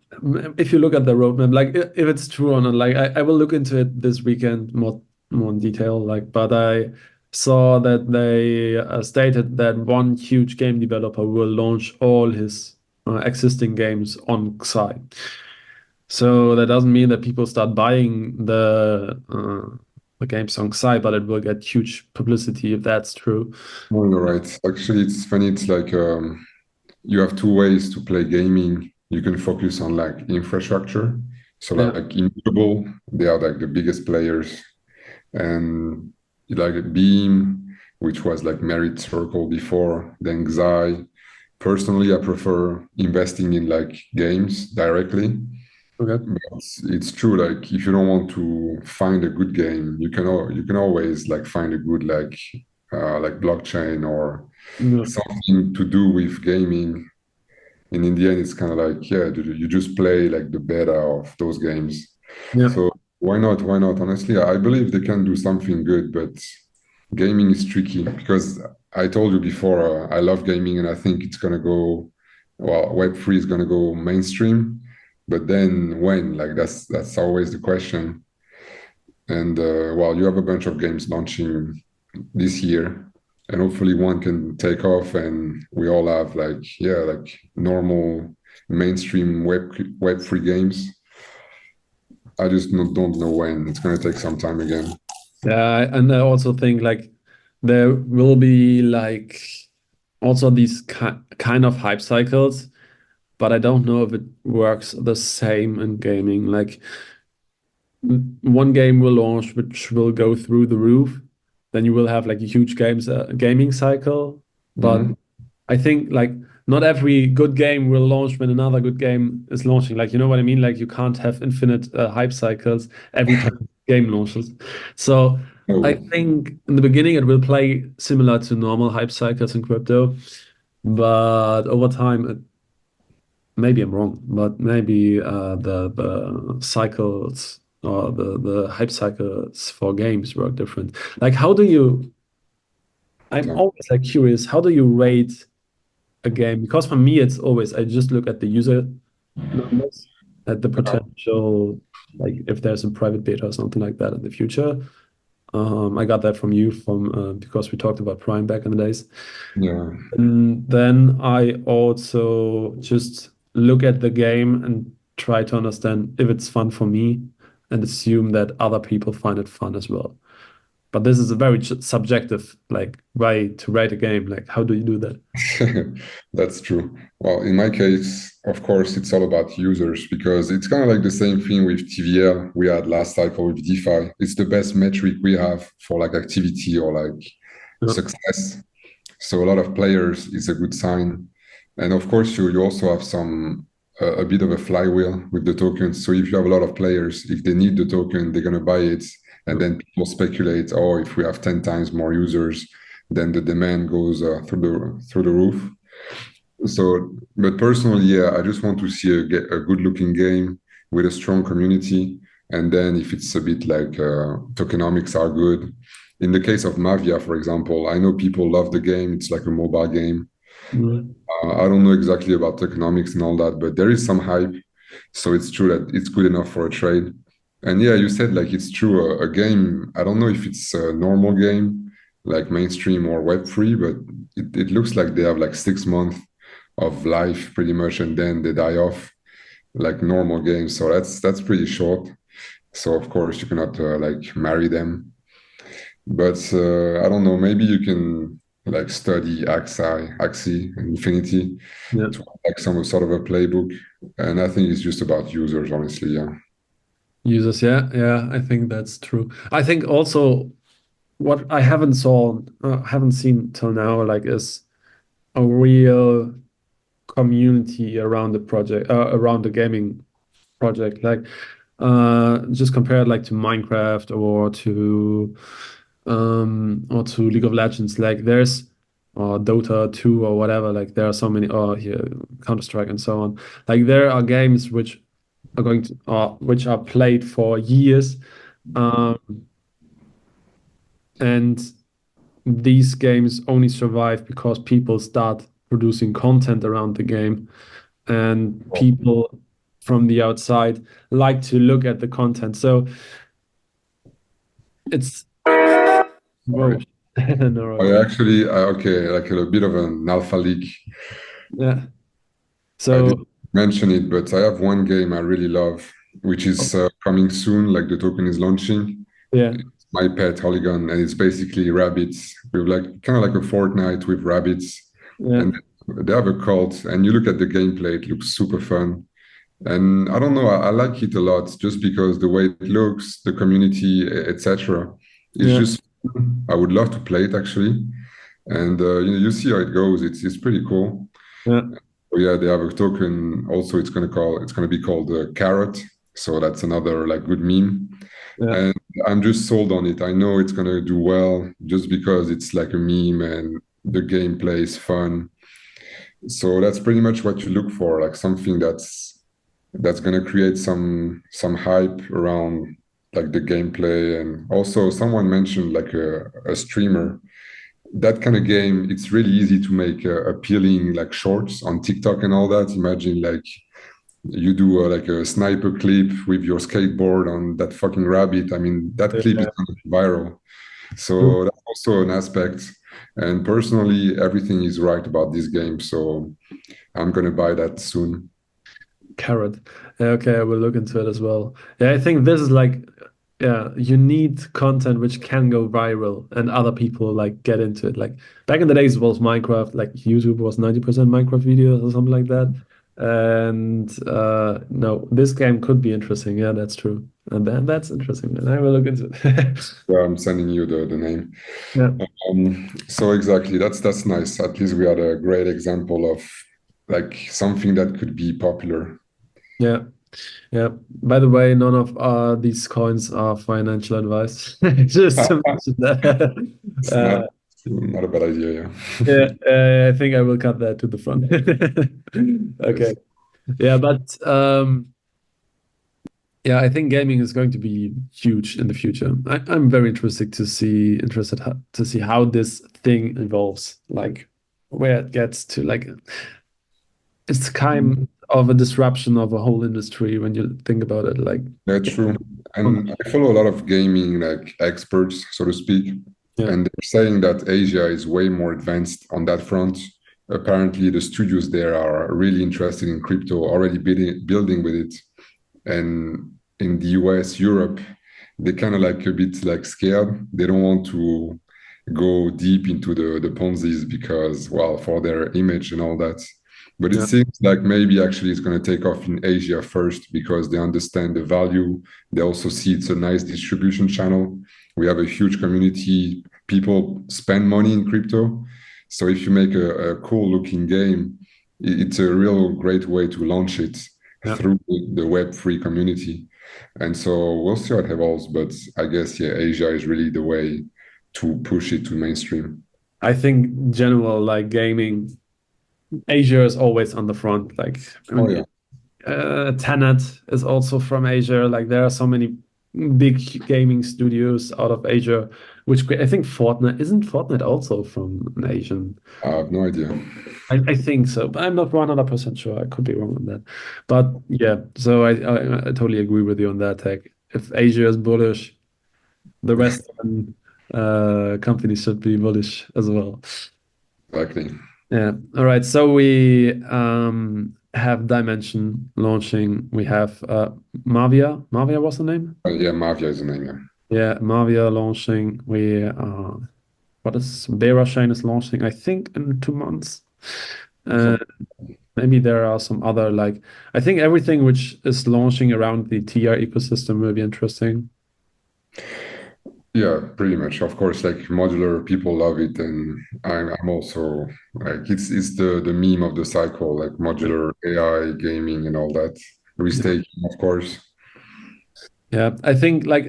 if you look at the roadmap, like if it's true or not, like I will look into it this weekend more in detail. Like, but I saw that they stated that one huge game developer will launch all his existing games on Xi. So that doesn't mean that people start buying the games on Xi, but it will get huge publicity if that's true. No, you're right. Actually, it's funny. It's like you have two ways to play gaming. You can focus on like infrastructure. So Yeah, like Immutable, they are like the biggest players, and like Beam, which was like Merit Circle before, then Xi. Personally, I prefer investing in like games directly. okay. But it's true, like if you don't want to find a good game, you can always like find a good like blockchain or Yeah, something to do with gaming. And in the end, it's kind of like, yeah, you just play like the beta of those games. yeah, So why not? Why not? Honestly, I believe they can do something good, but gaming is tricky because I told you before, I love gaming and I think it's gonna go, well, Web3 is gonna go mainstream, but then when? Like that's always the question. And well, you have a bunch of games launching this year, and hopefully one can take off, and we all have like yeah, like normal mainstream Web3 games. I just don't know when. It's gonna take some time again. yeah. And I also think like there will be like also these kind of hype cycles, but I don't know if it works the same in gaming. Like one game will launch which will go through the roof, then you will have like a huge gaming cycle. But Mhm. I think like not every good game will launch when another good game is launching. Like you know what I mean? Like you can't have infinite hype cycles every time a game launches. So I Oh, think in the beginning it will play similar to normal hype cycles in crypto, but over time maybe I'm wrong, but maybe the cycles or the hype cycles for games work different. Like how do you? I'm so, always like curious. How do you rate a game? Because for me, it's always I just look at the user numbers, at the potential, like if there's a private beta or something like that in the future. I got that from you from because we talked about Prime back in the days. yeah. And then I also just look at the game and try to understand if it's fun for me and assume that other people find it fun as well. But this is a very subjective like way to write a game. Like, how do you do that? That's true. Well, in my case, of course, it's all about users because it's kind of like the same thing with TVL we had last cycle with DeFi. It's the best metric we have for like activity or like Yeah. success. So a lot of players is a good sign. And of course, you also have some a bit of a flywheel with the tokens. So if you have a lot of players, if they need the token, they're gonna buy it, and then people speculate, oh, if we have 10 times more users, then the demand goes through the roof. So, but personally, yeah, I just want to see a good looking game with a strong community. And then if it's a bit like tokenomics are good. In the case of Mavia, for example, I know people love the game. It's like a mobile game. Mm. I don't know exactly about tokenomics and all that, but there is some hype. So it's true that it's good enough for a trade. And yeah, you said like it's true. A game, I don't know if it's a normal game, like mainstream or Web3, but it looks like they have like 6 months of life pretty much, and then they die off like normal games. So that's pretty short. So of course you cannot like marry them. But I don't know. Maybe you can like study Axie, and Infinity Yeah. to have, like some sort of a playbook. And I think it's just about users, honestly. Yeah. Users, yeah, yeah, I think that's true. I think also what I haven't seen till now, like, is a real community around the project, around the gaming project. Like, just compare it like to Minecraft or to League of Legends. Like, there's or Dota 2 or whatever. Like, there are so many, or here Counter-Strike and so on. Like, there are games which are going to, which are played for years. Um, and these games only survive because people start producing content around the game, and people from the outside like to look at the content. So it's whoa. Sorry. No I worries. actually, okay, like a bit of an alpha leak. Yeah. I So didn't mention it, but I have one game I really love, which is coming soon. Like the token is launching. yeah, It's My Pet Polygon, and it's basically rabbits with like kind of like a Fortnite with rabbits, yeah, and they have a cult. And you look at the gameplay; it looks super fun. And I don't know, I like it a lot just because the way it looks, the community, etc. It's yeah, just I would love to play it actually. And you see how it goes. It's pretty cool. yeah, Oh, yeah, they have a token. Also, it's gonna be called Carrot. So that's another like good meme. yeah. And I'm just sold on it. I know it's gonna do well just because it's like a meme and the gameplay is fun. So that's pretty much what you look for, like something that's gonna create some hype around like the gameplay. And also someone mentioned like a streamer. That kind of game, it's really easy to make appealing like shorts on TikTok and all that. Imagine like you do like a sniper clip with your skateboard on that fucking rabbit. I mean, that clip is Yeah. gonna be viral. So that's also an aspect. And personally, everything is right about this game. So I'm gonna buy that soon. Carrot. Yeah, okay, I will look into it as well. Yeah, I think this is like, yeah, you need content which can go viral and other people like get into it. Like back in the days, it was Minecraft, like YouTube was 90% Minecraft videos or something like that. And no, this game could be interesting. Yeah, that's true. And then that's interesting. And I will look into it. Yeah, I'm sending you the name. Yeah, So exactly, that's nice. At least we had a great example of like something that could be popular. yeah, yeah. By the way, none of these coins are financial advice. Just to mention that. It's not a bad idea, yeah. Yeah, I think I will cut that to the front. Yes. Okay. Yeah, but yeah, I think gaming is going to be huge in the future. I'm very interested to see how this thing evolves, like where it gets to. Like it's kind of a disruption of a whole industry when you think about it. Like Yeah, yeah, true. And I follow a lot of gaming like experts, so to speak, yeah, and they're saying that Asia is way more advanced on that front. apparently the studios there are really interested in crypto, already building with it. And in the US, Europe, they kind of like a bit like scared. They don't want to go deep into the Ponzi's because, well, for their image and all that. But it Yeah. seems like maybe actually it's going to take off in Asia first because they understand the value. They also see it's a nice distribution channel. We have a huge community. People spend money in crypto. So if you make a cool looking game, it's a real great way to launch it Yeah. through the Web3 community. And so we'll see what evolves. But I guess, yeah, Asia is really the way to push it to mainstream. I think general like gaming, Asia is always on the front. Like I Oh, mean, yeah. Tenet is also from Asia. Like there are so many big gaming studios out of Asia, which I think Fortnite isn't Fortnite also from an Asian. I have no idea. I think so, but I'm not 100% sure. I could be wrong on that. But yeah, so I totally agree with you on that tag. If Asia is bullish, the Western companies should be bullish as well. Exactly. Yeah. All right. So we have Dimension launching. We have Mavia. Mavia was the name? Yeah, Mafia is the name. Yeah. Yeah, Mavia launching. We what is Beira Chain is launching, I think, in 2 months. Uh, So, maybe there are some other like I think everything which is launching around the TR ecosystem will be interesting. yeah, pretty much. Of course, like modular, people love it, and I'm also like it's the meme of the cycle, like modular AI gaming and all that. Yeah, Restaking, of course. yeah. I think like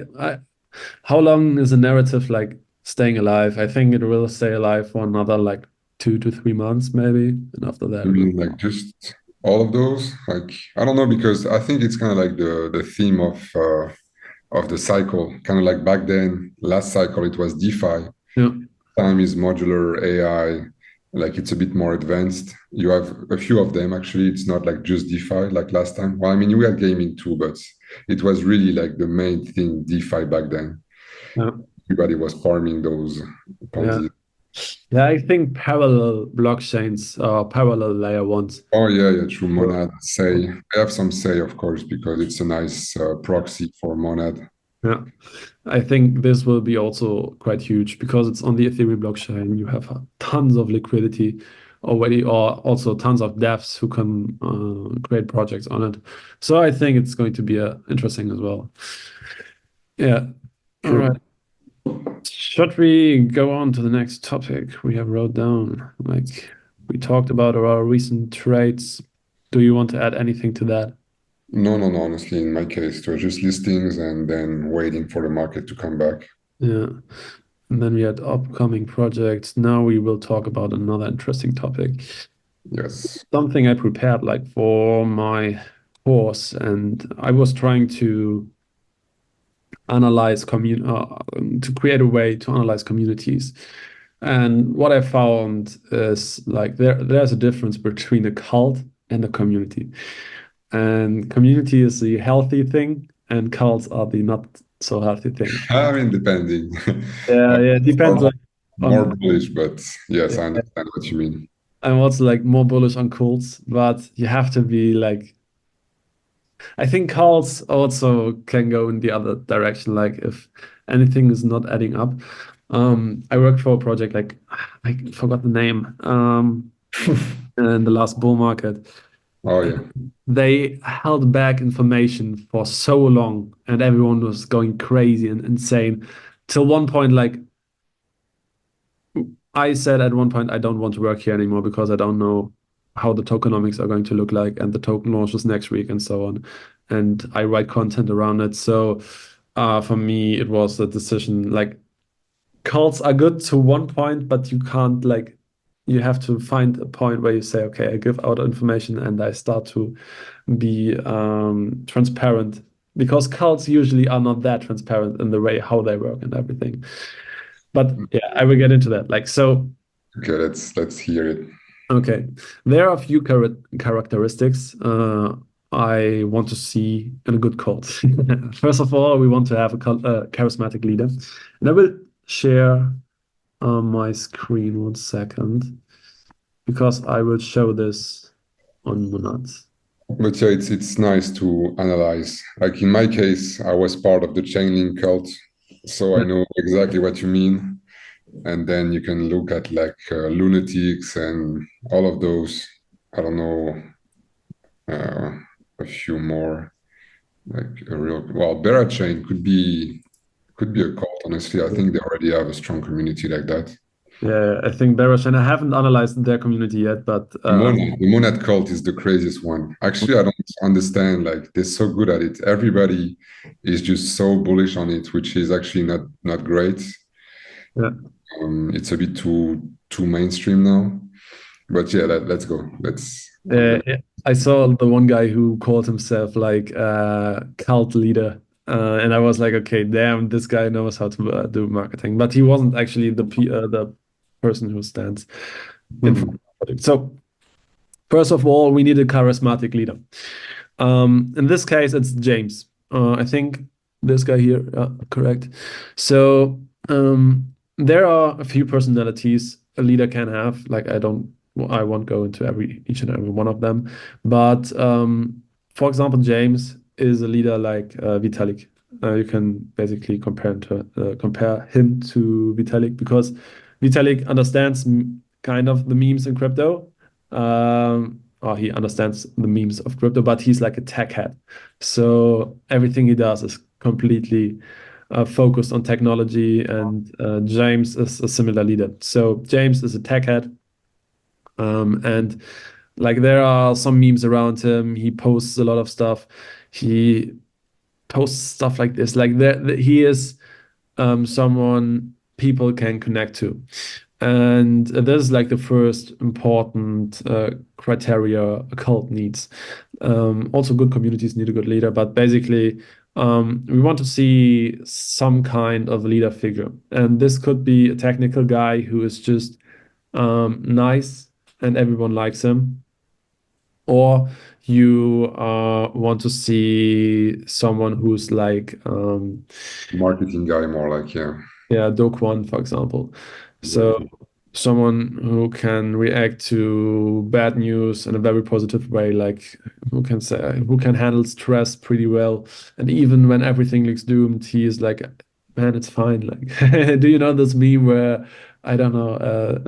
how long is a narrative like staying alive? I think it will stay alive for another like 2 to 3 months, maybe, and after that, I it will. mean, like just all of those. Like I don't know because I think it's kind of like the theme of the cycle. Kind of like back then, last cycle it was DeFi. Yeah, Time is modular AI. Like it's a bit more advanced. You have a few of them actually. It's not like just DeFi like last time. Well, I mean, we had gaming too, but it was really like the main thing DeFi back then. yeah, Everybody was farming those yeah. Ponzi. Yeah, I think parallel blockchains or parallel layer ones. Oh yeah, yeah, true. Well, Monad say I have some say, of course, because it's a nice proxy for Monad. yeah, I think this will be also quite huge because it's on the Ethereum blockchain. You have tons of liquidity already, or also tons of devs who can create projects on it. So I think it's going to be interesting as well. Yeah. All True. right. Should we go on to the next topic we have wrote down? Like we talked about our recent trades. Do you want to add anything to that? No, no, no. Honestly, in my case, it was just listings and then waiting for the market to come back. Yeah. And then we had upcoming projects. Now we will talk about another interesting topic. Yes. Something I prepared like for my course, and I was trying to analyze to create a way to analyze communities. And what I found is like there's a difference between a cult and a community. And community is the healthy thing, and cults are the not so healthy thing. I mean, depending. Yeah, yeah, it depends More like more on. bullish, but yes, I understand what you mean. I'm also like more bullish on cults, but you have to be like I think cults also can go in the other direction. Like if anything is not adding up. I worked for a project like I forgot the name. In the last bull market. Oh yeah. They held back information for so long and everyone was going crazy and insane till one point like I said at one point I don't want to work here anymore because I don't know how the tokenomics are going to look like and the token launches next week and so on, and I write content around it. So for me it was a decision like cults are good to one point, but you can't like you have to find a point where you say, okay, I give out information and I start to be transparent because cults usually are not that transparent in the way how they work and everything. But yeah, I will get into that. Like so, Okay, let's hear it. okay, there are a few characteristics I want to see in a good cult. First of all, we want to have a charismatic leader, and I will share my screen 1 second. because I will show this on Monads. But yeah, it's nice to analyze. Like in my case, I was part of the Chainlink cult, so I Yeah, know exactly what you mean. And then you can look at like lunatics and all of those. I don't know, uh, a few more like a real well, Berachain could be a cult. Honestly, I think they already have a strong community like that. yeah, I think Bearish, and I haven't analyzed their community yet, but The Monad cult is the craziest one. Actually, I don't understand. Like they're so good at it. Everybody is just so bullish on it, which is actually not great. yeah. It's a bit too mainstream now. But yeah, let's go. I'm gonna. Yeah, I saw the one guy who called himself like cult leader, and I was like, okay, damn, this guy knows how to do marketing, but he wasn't actually the person who stands in front of it. So first of all, we need a charismatic leader. In this case, it's James. I think this guy here, correct. So there are a few personalities a leader can have. Like I won't go into each and every one of them, but for example, James is a leader like Vitalik. You can basically compare him to Vitalik because Vitalik understands kind of the memes in crypto. Or he understands the memes of crypto, but he's like a tech head. So everything he does is completely focused on technology, and James is a similar leader. So James is a tech head, and like there are some memes around him. He posts a lot of stuff. He posts stuff like this. Like he is someone people can connect to. And this is like the first important criteria a cult needs. Also, good communities need a good leader, but basically, we want to see some kind of leader figure. And this could be a technical guy who is just nice and everyone likes him. Or you want to see someone who's like, Marketing guy more like yeah. yeah, Do Kwon, for example. So Exactly. someone who can react to bad news in a very positive way, like who can handle stress pretty well, and even when everything looks doomed, he is like, man, it's fine. Like, do you know this meme where I don't know,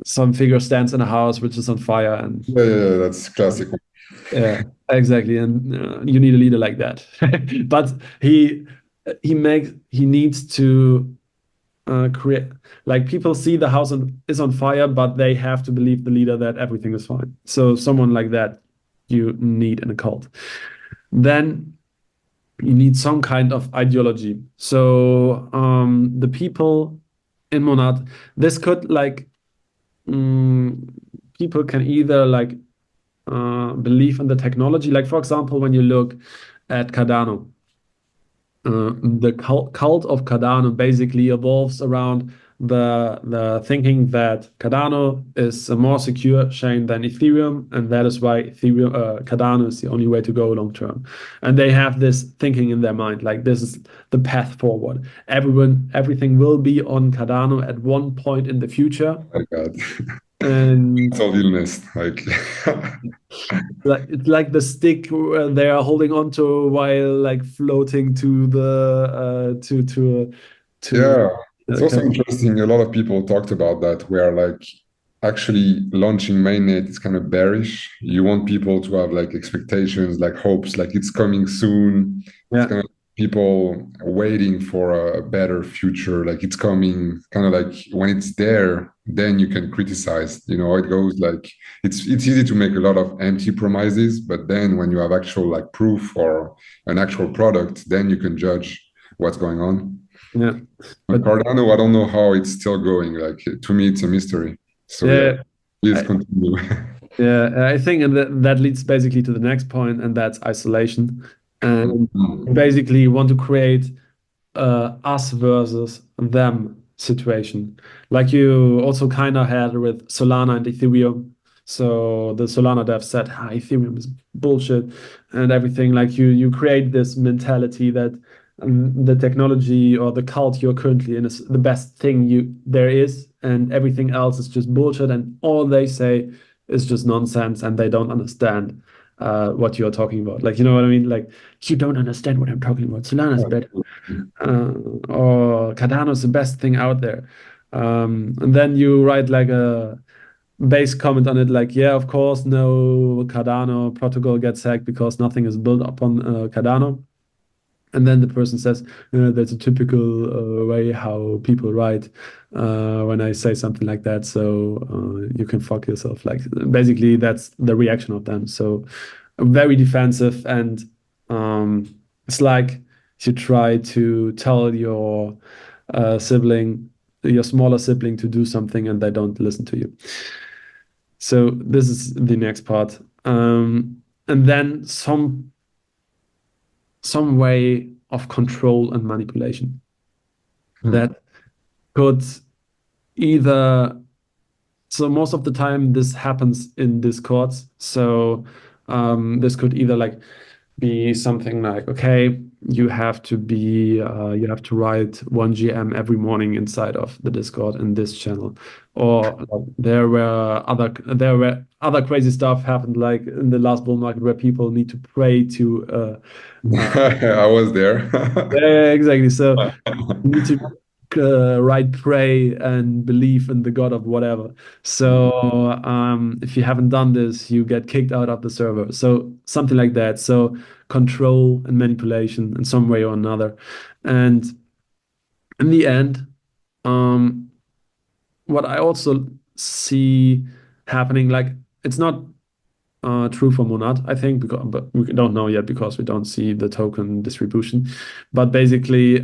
some figure stands in a house which is on fire, and Yeah, that's classic. yeah, exactly, and you need a leader like that. But he needs to create, like, people see the house is on fire, but they have to believe the leader that everything is fine. So someone like that you need in a cult. Then you need some kind of ideology. So the people in Monad, this could like mm, people can either like believe in the technology. Like for example, when you look at Cardano, the cult of Cardano basically evolves around the thinking that Cardano is a more secure chain than Ethereum, and that is why Cardano is the only way to go long term. And they have this thinking in their mind, like this is the path forward. Everything will be on Cardano at one point in the future, My God. and Mental illness. Like like it's like the stick they are holding on to while like floating to the to yeah, it's okay. also interesting. A lot of people talked about that, where like actually launching mainnet is kind of bearish. You want people to have like expectations, like hopes, like it's coming soon. It's Yeah, kind of people waiting for a better future, like it's coming. Kind of like when it's there, then you can criticize. You know how it goes. Like it's easy to make a lot of empty promises, but then when you have actual like proof or an actual product, then you can judge what's going on. yeah, But but Cardano, I don't know how it's still going. Like to me, it's a mystery. So yeah, yeah, please I, continue. yeah, I think, and that leads basically to the next point, and that's isolation. And basically want to create us versus them situation, like you also kind of had with Solana and Ethereum. So the Solana dev said, Ethereum is bullshit and everything. Like you create this mentality that the technology or the cult you're currently in is the best thing you there is, and everything else is just bullshit, and all they say is just nonsense, and they don't understand what you're talking about. Like, you know what I mean? Like, you don't understand what I'm talking about. Solana's better, uh, or Cardano's the best thing out there. And then you write like a base comment on it, like, yeah, of course, no Cardano protocol gets hacked because nothing is built upon Cardano. And then the person says, that's a typical way how people write when I say something like that. So you can fuck yourself. Like, basically, that's the reaction of them. So very defensive. And it's like you try to tell sibling, your smaller sibling, to do something and they don't listen to you. So this is the next part. And then some way of control and manipulation Hmm. that could either, so most of the time this happens in discords. So this could either like be something like, okay, you have to write 1 GM every morning inside of the discord in this channel, or like, there were other crazy stuff happened like in the last bull market where people need to pray to I was there. yeah, exactly. So you need to write, pray, and believe in the God of whatever. So if you haven't done this, you get kicked out of the server. So something like that. So control and manipulation in some way or another. And in the end, um, what I also see happening, like, it's not true for Monad, I think, because, but we don't know yet because we don't see the token distribution. But basically,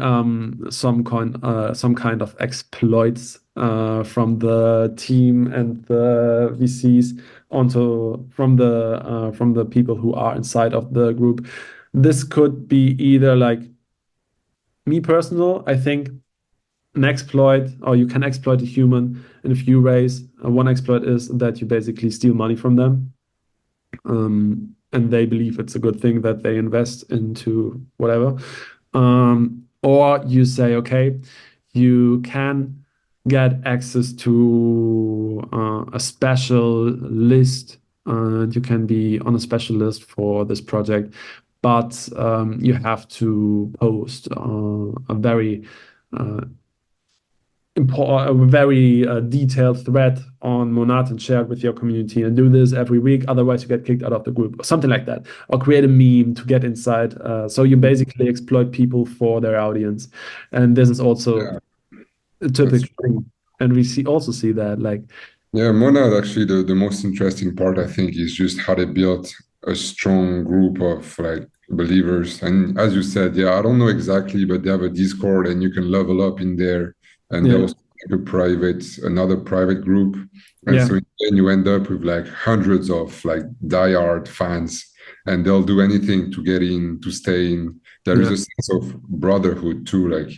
some kind of exploits from the team and the VCs onto from the people who are inside of the group. This could be either like, me personal, I think an exploit, or you can exploit a human in a few ways. One exploit is that you basically steal money from them, and they believe it's a good thing that they invest into whatever. Or you say, okay, you can get access to a special list, and you can be on a special list for this project, but you have to post a very uh, a very detailed thread on Monat and share it with your community, and do this every week. Otherwise, you get kicked out of the group, or something like that. Or create a meme to get inside. So you basically exploit people for their audience, and this is also Yeah, a that's typical thing. And we see that, like, Yeah, Monad, actually, the most interesting part, I think, is just how they built a strong group of like believers. And as you said, yeah, I don't know exactly, but they have a Discord and you can level up in there. And they yeah, also make another private group. And yeah, so then you end up with like hundreds of like diehard fans, and they'll do anything to get in, to stay in. There is yeah, a sense of brotherhood too. Like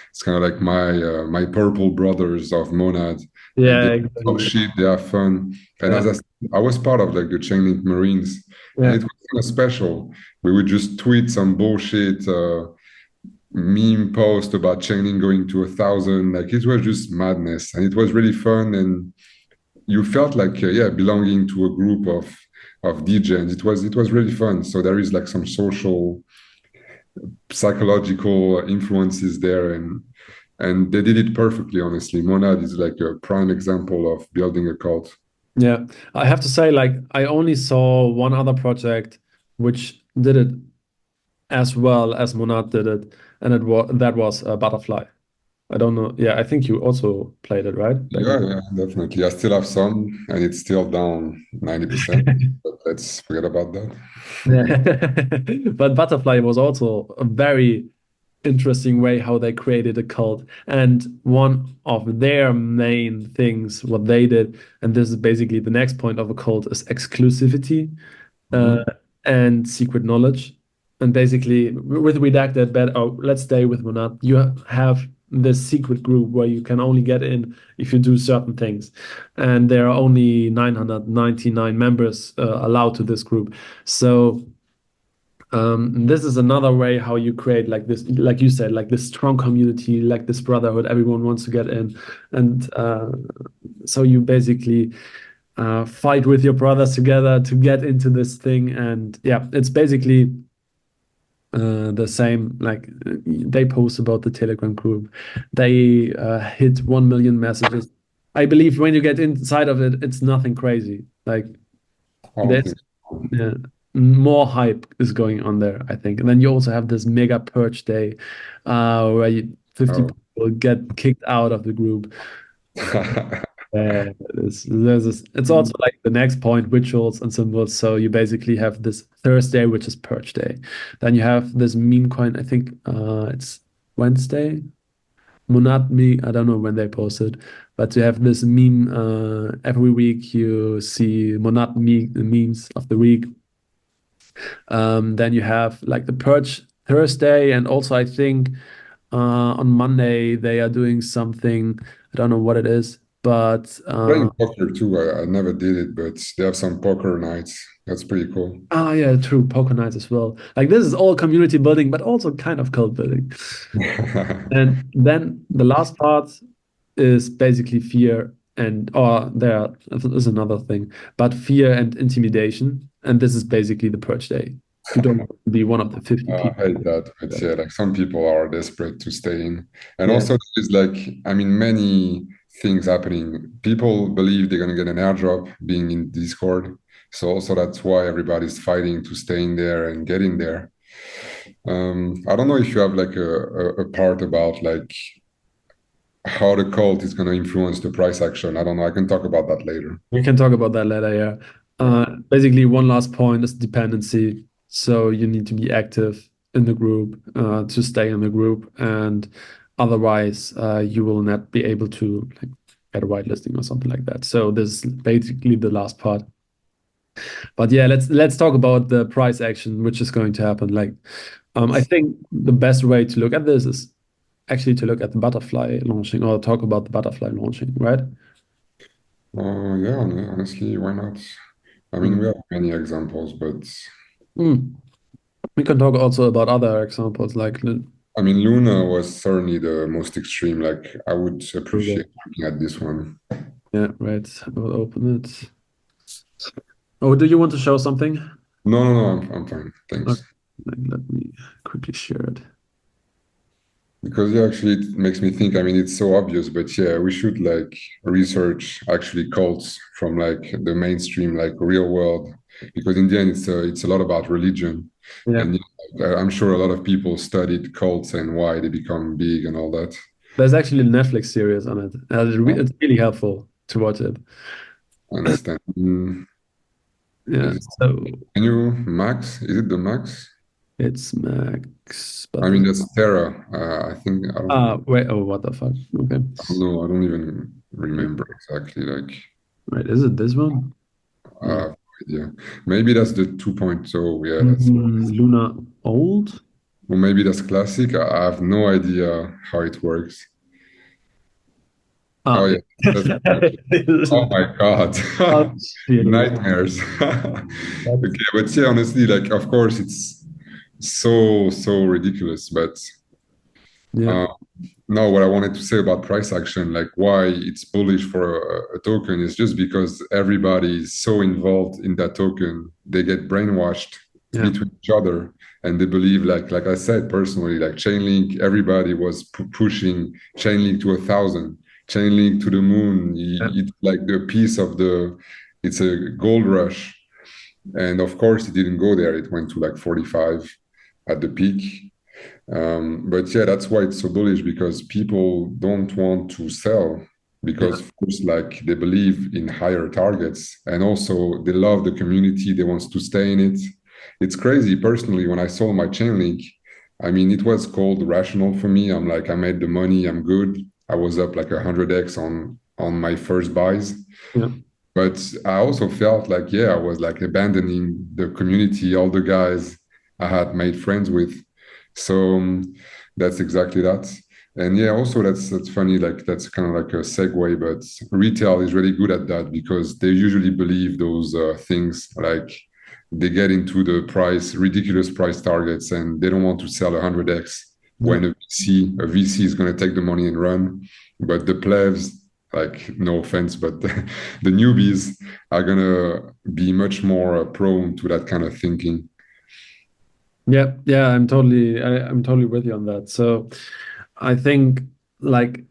it's kind of like my purple brothers of Monad, and they yeah, talk exactly. shit, they have fun. And Yeah, as I was part of like the Chainlink Marines, and yeah, it was kind of special. We would just tweet some bullshit meme post about Chainlink going to 1,000. Like it was just madness, and it was really fun. And you felt like yeah, belonging to a group of DJs. It was really fun. So there is like some social psychological influences there, and they did it perfectly. Honestly, Monad is like a prime example of building a cult. yeah. I have to say, like, I only saw one other project which did it as well as Monad did it, and that was Butterfly. I don't know. Yeah, I think you also played it, right? Back in. Yeah, yeah, definitely. I still have some, and it's still down 90%. But let's forget about that. Yeah. But Butterfly was also a very interesting way how they created a cult. And one of their main things, what they did, and this is basically the next point of a cult, is exclusivity uh, Mhm. and secret knowledge. And basically, with redacted, but oh, let's stay with Monad. You have this secret group where you can only get in if you do certain things, and there are only 999 members allowed to this group. So This is another way how you create like this, like you said, like this strong community, like this brotherhood. Everyone wants to get in, and so you basically fight with your brothers together to get into this thing. And yeah, it's basically the same. Like they post about the Telegram group, they hit 1 million messages. I believe when you get inside of it, it's nothing crazy. Like I don't there's think so. yeah, more hype is going on there, I think. And then you also have this mega purge day, where 50 Oh. people get kicked out of the group. It's also like the next point, rituals and symbols. So you basically have this Thursday, which is purge day. Then you have this meme coin. I think it's Wednesday. Monad me. I don't know when they posted, but you have this meme every week. You see Monad me memes of the week. Then you have like the purge Thursday, and also I think on Monday they are doing something. I don't know what it is, but Playing poker too. I never did it, but they have some poker nights. That's pretty cool. yeah, true, poker nights as well. Like this is all community building, but also kind of cult building. And then the last part is basically fear and or there is another thing, but fear and intimidation. And this is basically the purge day. You don't want to be one of the 50 I people. hate that, but yeah, like some people are desperate to stay in. And Yeah. also there's like, I mean, many things happening. People believe they're gonna get an airdrop being in Discord. So also that's why everybody's fighting to stay in there and get in there. I don't know if you have like a part about like how the cult is gonna influence the price action. I don't know. I can talk about that later. We can talk about that later, yeah. Yeah. Basically, one last point is dependency. So you need to be active in the group to stay in the group, and otherwise, you will not be able to like get a whitelisting or something like that. So this is basically the last part. But yeah, let's talk about the price action, which is going to happen. Like, I think the best way to look at this is actually to look at the butterfly launching or talk about the butterfly launching, right? Yeah, honestly, why not? I mean, we have many examples, but Mm. We can talk also about other examples like I mean, Luna was certainly the most extreme. Like, I would Google. appreciate looking at this one. Yeah, right. I will open it. Oh, do you want to show something? No, I'm fine. Okay, Thanks. let me quickly share it. Because yeah, actually, it makes me think. I mean, it's so obvious, but yeah, we should like research actually cults from like the mainstream, like real world, because in the end, it's a lot about religion, Yeah, and I'm sure a lot of people studied cults and why they become big and all that. there's actually a Netflix series on it. Oh, It's really helpful to watch it. I understand. Yeah, Is it, so can you max? Is it the max? it's Max I mean, Butler. that's Terra. I think Wait, oh, what the fuck? Okay, I don't know. I don't even remember exactly. Like, right, is it this one? I No. have no idea. Maybe that's the 2.0. Yeah, that's. Luna Old? Or maybe that's classic. I have no idea how it works. Oh Yeah. yeah, that's oh my God. Oh, shit. Nightmares. That's, Okay, but yeah, honestly, like of course it's so ridiculous, but yeah, uh, no, what I wanted to say about price action, like why it's bullish for a token, is just because everybody is so involved in that token, they get brainwashed yeah, between each other, and they believe, like I said personally, like Chainlink, everybody was pushing Chainlink to 1,000, Chainlink to the moon. yeah, It's like the piece of the, it's a gold rush, and of course it didn't go there. It went to like 45 at the peak. But yeah, that's why it's so bullish because people don't want to sell yeah, because first, like they believe in higher targets and also they love the community. They want to stay in it. It's crazy. Personally, when I sold my Chainlink, I mean, it was called rational for me. I'm like, I made the money. I'm good. I was up like 100x on my first buys. yeah, But I also felt like, yeah, I was like abandoning the community, all the guys I had made friends with. So that's exactly that. And yeah, also that's funny. Like that's kind of like a segue, but retail is really good at that because they usually believe those things like they get into the ridiculous price targets, and they don't want to sell 100x Yeah. when a VC is going to take the money and run. But the plebs, like no offense, but the newbies are going to be much more prone to that kind of thinking. Yeah, yeah, I'm totally with you on that. So I think like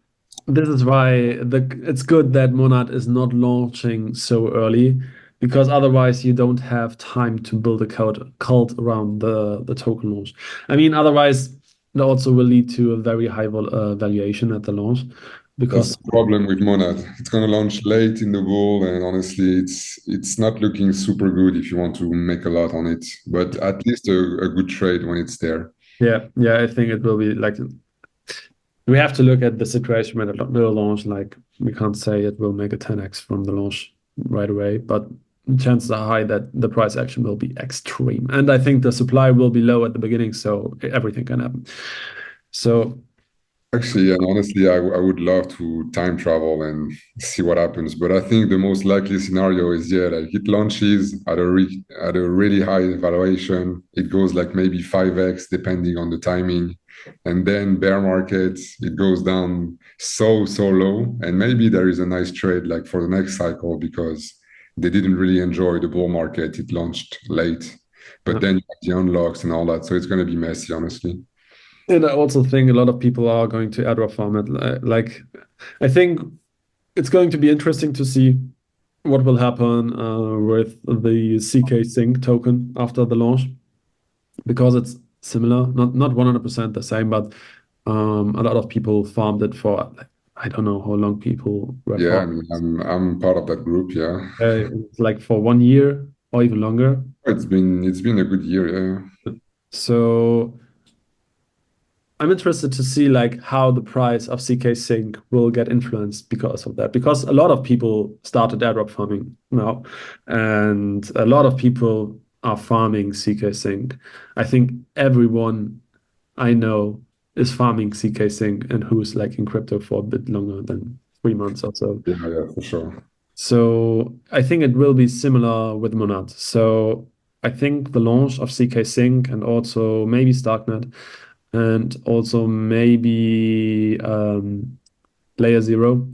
this is why it's good that Monad is not launching so early because otherwise you don't have time to build a cult around the token launch. I mean, otherwise it also will lead to a very high valuation at the launch That's because the problem with Monad. It's going to launch late in the bull, and honestly, it's not looking super good if you want to make a lot on it. But at least a good trade when it's there. yeah, I think it will be like we have to look at the situation when it will launch. Like we can't say it will make a 10x from the launch right away, but chances are high that the price action will be extreme. And I think the supply will be low at the beginning, so everything can happen. So Actually, and honestly, I would love to time travel and see what happens. But I think the most likely scenario is, yeah, like it launches at a really high valuation. It goes like maybe 5x depending on the timing. And then bear market, it goes down so low. And maybe there is a nice trade like for the next cycle because they didn't really enjoy the bull market. It launched late. yeah. But then you have the unlocks and all that. So it's going to be messy, honestly. And I also think a lot of people are going to airdrop farm it. Like I think it's going to be interesting to see what will happen with the CK Sync token after the launch because it's similar, not 100% the same, but a lot of people farmed it for like, I don't know how long people were Yeah, I farming. mean, I'm part of that group. Yeah, Like for 1 year or even longer. it's been a good year. Yeah, So I'm interested to see like how the price of CK Sync will get influenced because of that. Because a lot of people started airdrop farming now, and a lot of people are farming CK Sync. I think everyone I know is farming CK Sync and who's like in crypto for a bit longer than 3 months or so. yeah, for sure. So I think it will be similar with Monad. So I think the launch of CK Sync and also maybe Starknet and also maybe Layer Zero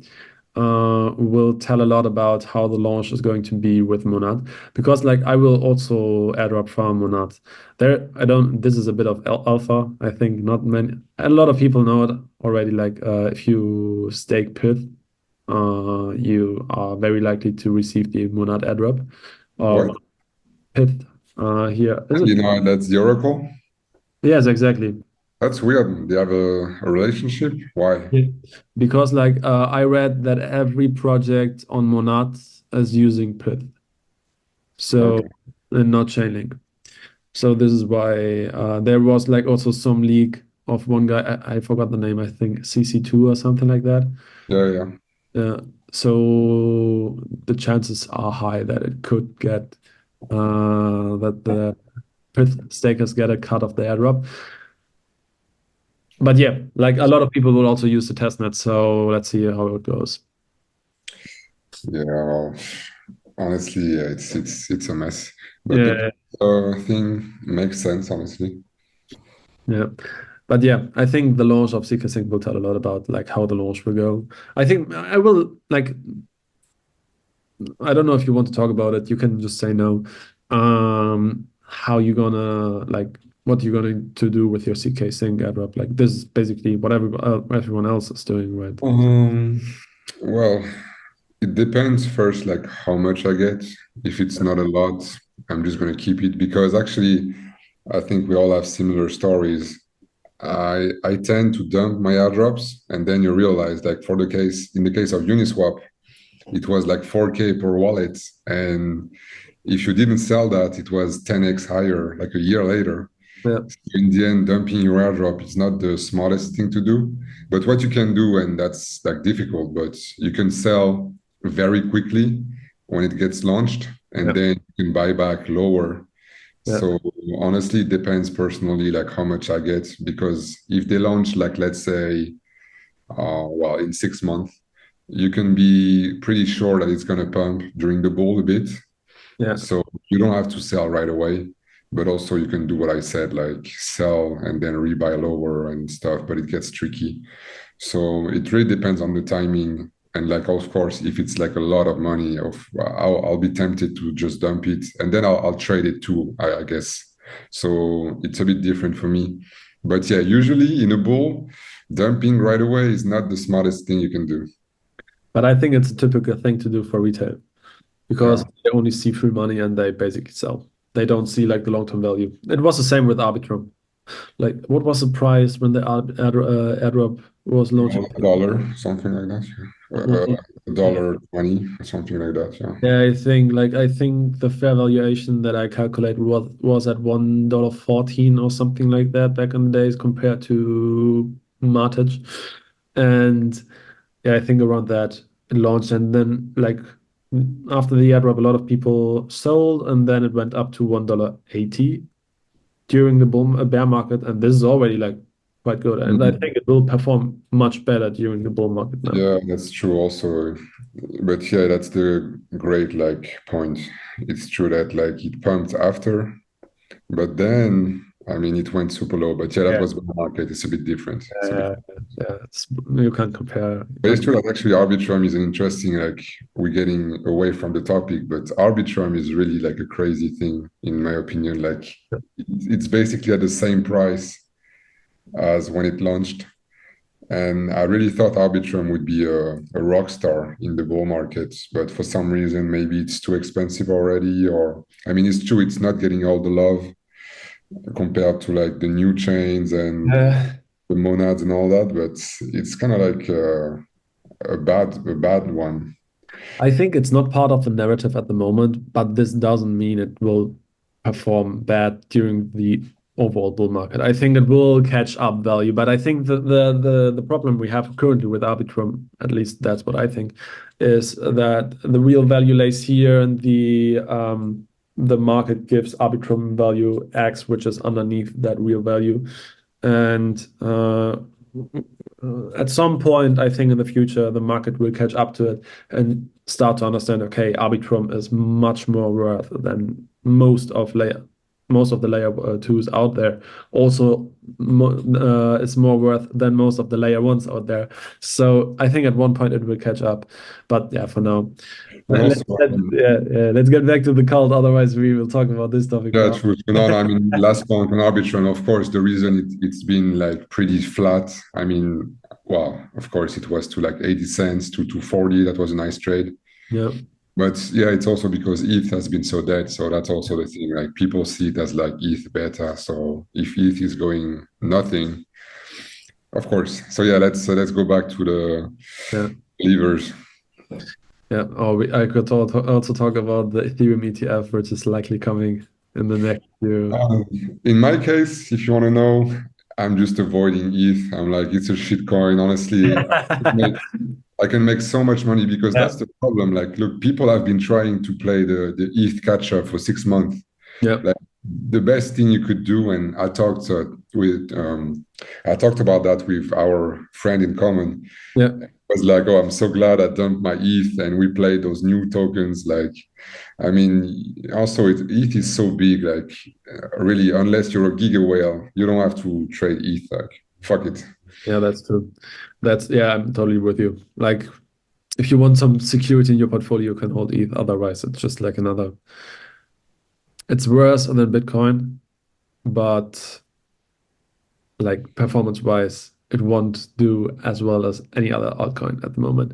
will tell a lot about how the launch is going to be with Monad because like I will also airdrop farm Monad. There I don't this is a bit of alpha. I think not many a lot of people know it already. Like if you stake Pith, you are very likely to receive the Monad airdrop or What? Pith here. Is it? That's the Oracle. Yes, exactly. That's weird. They have a relationship. Why? Yeah. Because like I read that every project on Monad is using Pith, so Okay. and not Chainlink. So this is why there was like also some leak of one guy. I forgot the name. I think CC2 or something like that. Yeah, yeah, Uh, so the chances are high that it could get that the Pith stakers get a cut of the airdrop. But yeah, like a lot of people will also use the testnet. So let's see how it goes. yeah. Well, honestly, yeah, it's a mess. But the Yeah, thing makes sense, honestly. yeah. But yeah, I think the launch of Seeker Sync will tell a lot about like how the launch will go. I think I will like I don't know if you want to talk about it. You can just say no. How you gonna like what you gonna to do with your CK Sync airdrop? Like this is basically what everyone else is doing, right? Um, well, it depends first, like how much I get. If it's not a lot, I'm just gonna keep it because actually, I think we all have similar stories. I tend to dump my airdrops, and then you realize, like in the case of Uniswap, it was like 4K per wallet, and if you didn't sell that, it was 10x higher, like a year later. Yeah, So in the end, dumping your airdrop is not the smartest thing to do. But what you can do, and that's like difficult, but you can sell very quickly when it gets launched, and yeah, then you can buy back lower. yeah, So honestly, it depends personally, like how much I get, because if they launch, like let's say, well, in 6 months, you can be pretty sure that it's going to pump during the bull a bit. Yeah. So you don't have to sell right away, but also you can do what I said, like sell and then rebuy lower and stuff, but it gets tricky. So it really depends on the timing. And like, of course, if it's like a lot of money, I'll be tempted to just dump it and then I'll trade it too, I guess. So it's a bit different for me. But yeah, usually in a bull, dumping right away is not the smartest thing you can do. But I think it's a typical thing to do for retail because Yeah. they only see free money and they basically sell. They don't see like the long-term value. It was the same with Arbitrum. Like, what was the price when the airdrop was launching? $1, something like that. Yeah. Yeah. $1.20 or something like that. Yeah. Yeah, I think the fair valuation that I calculated was at $1.14 or something like that back in the days compared to Martage. And yeah, I think around that it launched and then like after the airdrop a lot of people sold and then it went up to $1.80 during the bear market and this is already like quite good. And I Mhm. think it will perform much better during the bull market now. Yeah, that's true also. But yeah, that's the great like point. It's true that like it pumped after, but then I mean it went super low. But yeah, that Yeah. was the market. It's a bit different. It's a bit. Uh, yeah, you can't compare. You But it's can't. true that actually Arbitrum is an interesting, like we're getting away from the topic, but Arbitrum is really like a crazy thing, in my opinion. Like it's basically at the same price as when it launched. And I really thought Arbitrum would be a rock star in the bull market, but for some reason, maybe it's too expensive already. Or, I mean, it's true, it's not getting all the love compared to like the new chains and Uh, the monads and all that, but it's kind of like a bad one. I think it's not part of the narrative at the moment, but this doesn't mean it will perform bad during the overall bull market. I think it will catch up value, but I think the problem we have currently with Arbitrum, at least that's what I think, is that the real value lays here, and the market gives Arbitrum value X, which is underneath that real value, and at some point, I think in the future, the market will catch up to it and start to understand, okay, Arbitrum is much more worth than most of the layer twos out there. Also, it's more worth than most of the layer ones out there. So I think at one point it will catch up. But yeah, for now, And also, let's get back to the cult. Otherwise, we will talk about this topic yeah, for. true. No, no, I mean, last point on Arbitrum, of course, the reason it's been like pretty flat. I mean, well, of course, it was to like 80 cents to 240. That was a nice trade. Yeah, But yeah, it's also because ETH has been so dead. So that's also the thing. Like people see it as like ETH beta. So if ETH is going nothing, of course. So yeah, let's go back to the yeah. levers. Yeah, I could also talk about the Ethereum ETF, which is likely coming in the next year. In my case, if you want to know, I'm just avoiding ETH. I'm like, it's a shit coin. Honestly, I can make so much money because Yeah, that's the problem. Like, look, people have been trying to play the ETH catch up for 6 months. yeah, Like the best thing you could do, and I talked about that with our friend in common. yeah. Was like, oh, I'm so glad I dumped my ETH and we played those new tokens. Like, I mean, also ETH is so big. Like, really, unless you're a giga whale, you don't have to trade ETH. Like, fuck it. Yeah, that's true. Yeah, I'm totally with you. Like, if you want some security in your portfolio, you can hold ETH. Otherwise, it's just like another. It's worse than Bitcoin, but like performance-wise, it won't do as well as any other altcoin at the moment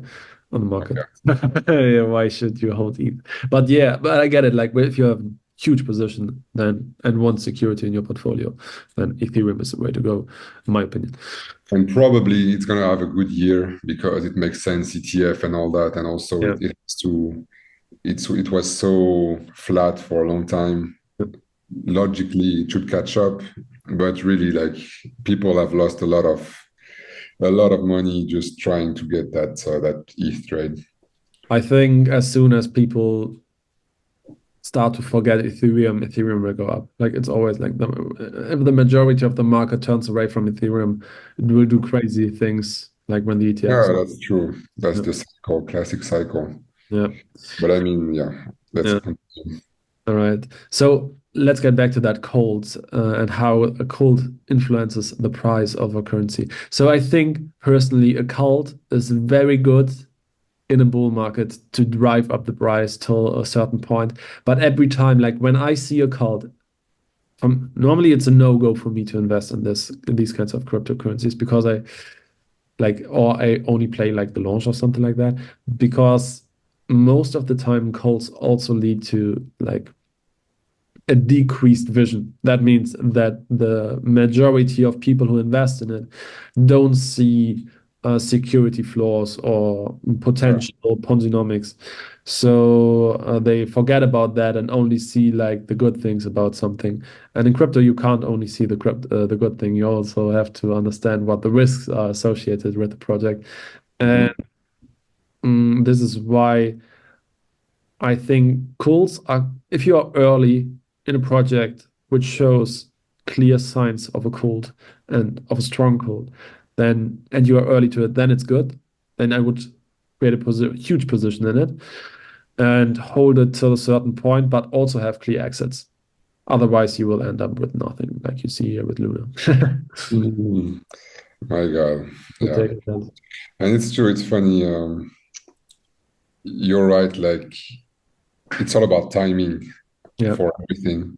on the market. Okay. Yeah, why should you hold ETH? But yeah, but I get it. Like if you have huge position then and want security in your portfolio, then Ethereum is the way to go, in my opinion. And probably it's gonna have a good year because it makes sense, ETF and all that, and also Yeah. it has to. It was so flat for a long time. Logically, it should catch up, but really, like people have lost a lot of money just trying to get that ETH trade. I think as soon as people start to forget Ethereum, Ethereum will go up. Like it's always like if the majority of the market turns away from Ethereum, it will do crazy things like when the ETF is. Yeah, that's true. That's Yeah, the cycle, classic cycle. yeah, But I mean, yeah, let's yeah. continue. All right. So let's get back to that cold and how a cold influences the price of a currency. So I think personally, a cult is very good in a bull market to drive up the price till a certain point. But every time, like when I see a cult, normally it's a no-go for me to invest in these kinds of cryptocurrencies because I like or I only play like the launch or something like that because most of the time cults also lead to like a decreased vision. That means that the majority of people who invest in it don't see security flaws or Right. potential Ponzinomics. So they forget about that and only see like the good things about something. And in crypto, you can't only see the good thing. You also have to understand what the risks are associated with the project. Mhm. And this is why I think calls are, if you are early in a project which shows clear signs of a cold and of a strong cold, then and you are early to it, then it's good. Then I would create a huge position in it and hold it till a certain point, but also have clear exits. Otherwise, you will end up with nothing, like you see here with Luna. Mhm. My God. To Yeah. take it. And it's true, it's funny. You're right, like it's all about timing Yeah, for everything.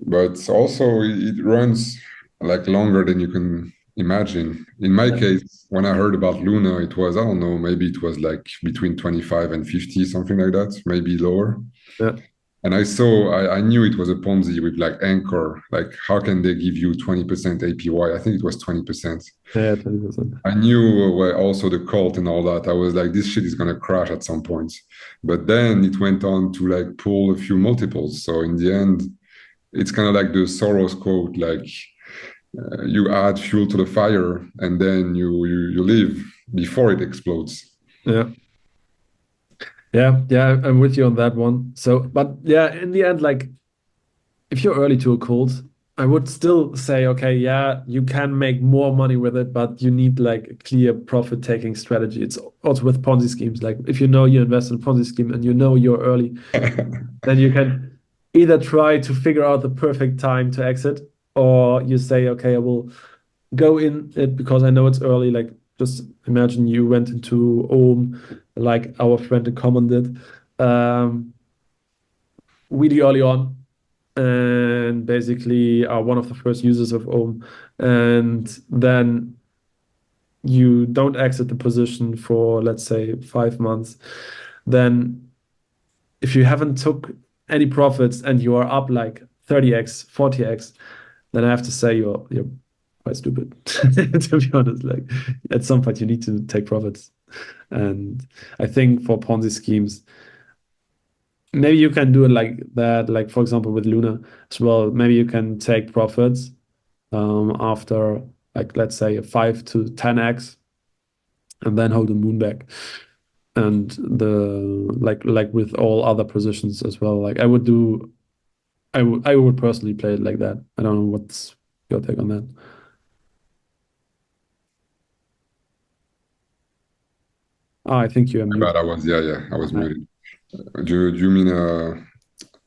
But also it runs like longer than you can imagine. In my yeah, case, when I heard about Luna, it was, I don't know, maybe it was like between 25 and 50, something like that, maybe lower. yeah, And I knew it was a Ponzi with like Anchor. Like, how can they give you 20% APY? I think it was 20%. yeah, 20%. I knew well, also the cult and all that. I was like, this shit is gonna crash at some point. But then it went on to like pull a few multiples. So in the end, it's kind of like the Soros quote, like you add fuel to the fire and then you leave before it explodes. Yeah. Yeah, yeah, I'm with you on that one. So, but yeah, in the end, like if you're early to a cold, I would still say, okay, yeah, you can make more money with it, but you need like a clear profit-taking strategy. It's also with Ponzi schemes. Like if you know you invest in a Ponzi scheme and you know you're early, then you can either try to figure out the perfect time to exit, or you say, okay, I will go in it because I know it's early. Like just imagine you went into Ohm, like our friend in common did, really early on and basically are one of the first users of Ohm. And then you don't exit the position for, let's say, 5 months. Then if you haven't took any profits and you are up like 30x, 40x, then I have to say you're quite stupid, to be honest. Like at some point you need to take profits. And I think for Ponzi schemes, maybe you can do it like that, like for example with Luna as well. Maybe you can take profits after like let's say a 5 to 10x and then hold the moon back. And the like with all other positions as well. Like I would personally play it like that. I don't know what's your take on that. I think you are But muted. I was muted. Do you mean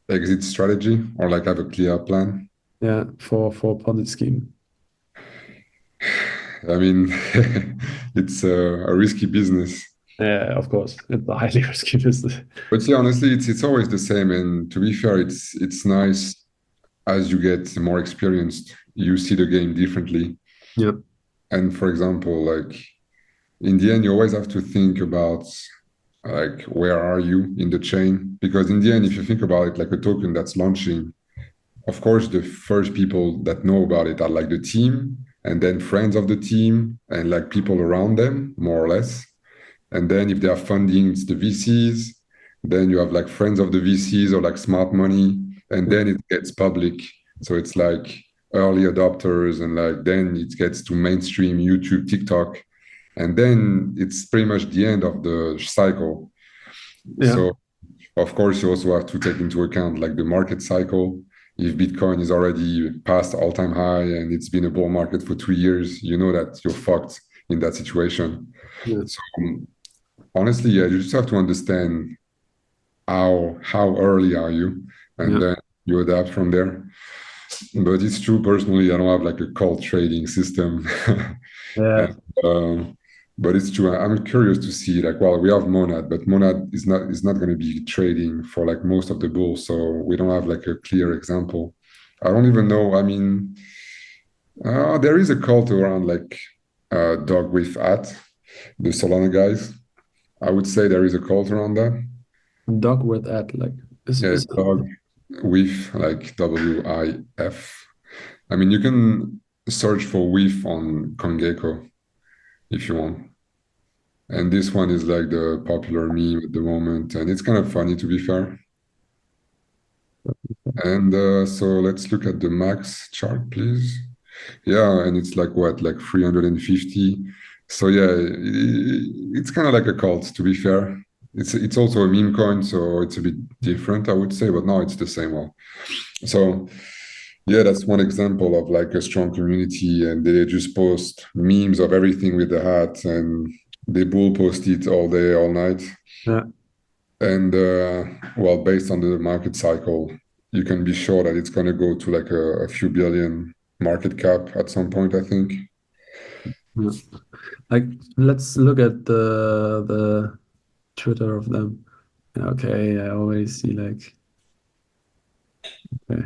exit strategy or like have a clear plan? Yeah, for Ponzi scheme. I mean, it's a risky business. Yeah, of course. It's a highly risky business. But yeah, honestly, it's always the same. And to be fair, it's nice as you get more experienced, you see the game differently. Yeah. And for example, like in the end, you always have to think about like where are you in the chain? Because in the end, if you think about it, like a token that's launching, of course, the first people that know about it are like the team, and then friends of the team, and like people around them, more or less. And then if they are funding, it's the VCs. Then you have like friends of the VCs or like smart money. And Yeah. then it gets public. So it's like early adopters and like then it gets to mainstream YouTube, TikTok. And then it's pretty much the end of the cycle. Yeah. So of course you also have to take into account like the market cycle. If Bitcoin is already past all-time high and it's been a bull market for 2 years, you know that you're fucked in that situation. Yeah. So honestly, yeah, you just have to understand how early are you, and Yeah. then you adapt from there. But it's true, personally, I don't have like a cult trading system. Yeah. And but it's true. I'm curious to see like, well, we have Monad, but Monad is not going to be trading for like most of the bulls, so we don't have like a clear example. I don't even know. I mean, there is a cult around like dog with at the Solana guys. I would say there is a cult around that. Dog with ad, like Yeah, is dog with like WIF. I mean, you can search for WIF on CoinGecko if you want. And this one is like the popular meme at the moment, and it's kind of funny to be fair. And so let's look at the max chart, please. Yeah, and it's like what, like 350. So yeah, it's kind of like a cult, to be fair. It's also a meme coin, so it's a bit different, I would say, but no, it's the same one. So yeah, that's one example of like a strong community, and they just post memes of everything with the hat, and they bull post it all day, all night. yeah. And well, based on the market cycle, you can be sure that it's going to go to like a few billion market cap at some point, I think. Yeah. Like let's look at the Twitter of them. Yeah, okay, I always see like okay,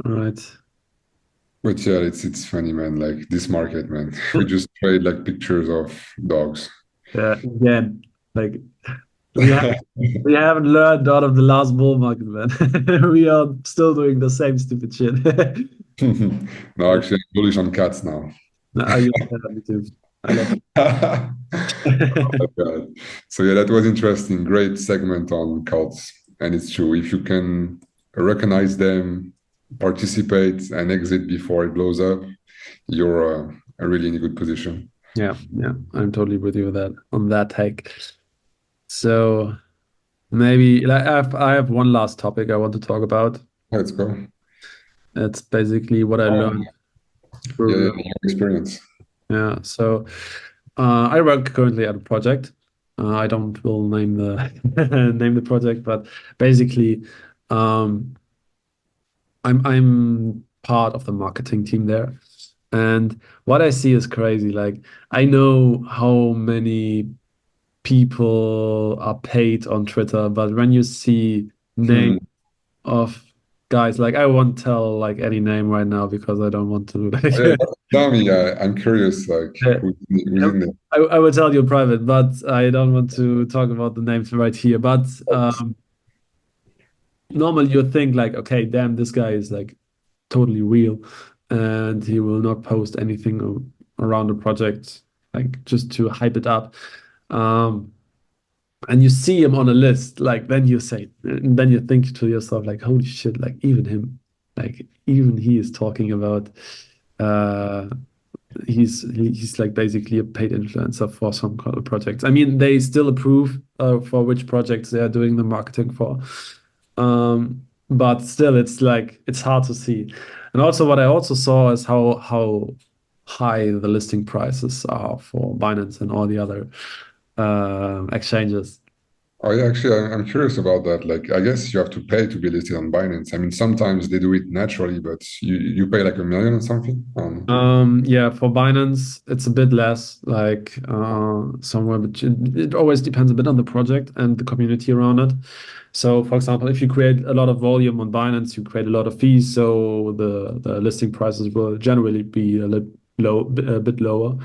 all right. But yeah, it's funny, man. Like this market, man. We just trade like pictures of dogs. Yeah, again, like we have we haven't learned out of the last bull market, man. We are still doing the same stupid shit. No, actually, I'm bullish on cats now. Yeah, me too. I love Oh it. my God. So yeah, that was interesting. Great segment on cults. And it's true. If you can recognize them, participate, and exit before it blows up, you're really in a good position. Yeah, yeah, I'm totally with you with that on that take. So maybe like I have one last topic I want to talk about. Let's go. It's basically what I Oh, learned yeah, yeah, through. your experience. Yeah, so I work currently at a project. I don't will name the name the project, but basically, um, I'm part of the marketing team there, and what I see is crazy. Like I know how many people are paid on Twitter, but when you see names Hmm. of guys, like I won't tell like any name right now because I don't want to Oh, yeah, like tell me. I'm curious, like who's in there? I will tell you in private, but I don't want to talk about the names right here. But normally you think like, okay, damn, this guy is like totally real, and he will not post anything around the project, like just to hype it up. Um, and you see him on a list, like then you say, and then you think to yourself, like, holy shit, like even him, like even he is talking about uh he's like basically a paid influencer for some kind of projects. I mean, they still approve for which projects they are doing the marketing for. But still, it's like it's hard to see. And also, what I also saw is how high the listing prices are for Binance and all the other exchanges. Oh yeah, actually, I'm curious about that. Like, I guess you have to pay to be listed on Binance. I mean, sometimes they do it naturally, but you pay like 1 million or something. Yeah, for Binance, it's a bit less, like somewhere, but it always depends a bit on the project and the community around it. So, for example, if you create a lot of volume on Binance, you create a lot of fees, so the listing prices will generally be a bit lower.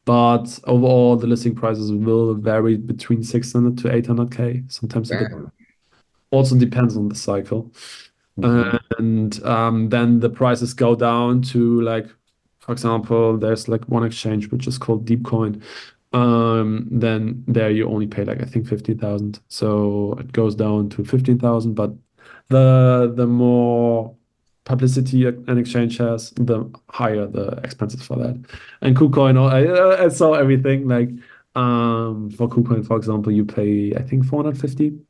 But overall, the listing prices will vary between 600 to 800K, sometimes a bit. Damn. Also depends on the cycle. Mhm. And then the prices go down to like, for example, there's like one exchange which is called Deepcoin. Then there you only pay like I think 50,000. So it goes down to 15,000. But the more publicity an exchange has, the higher the expenses for that. And KuCoin, I saw everything like for KuCoin, for example, you pay I think 450K.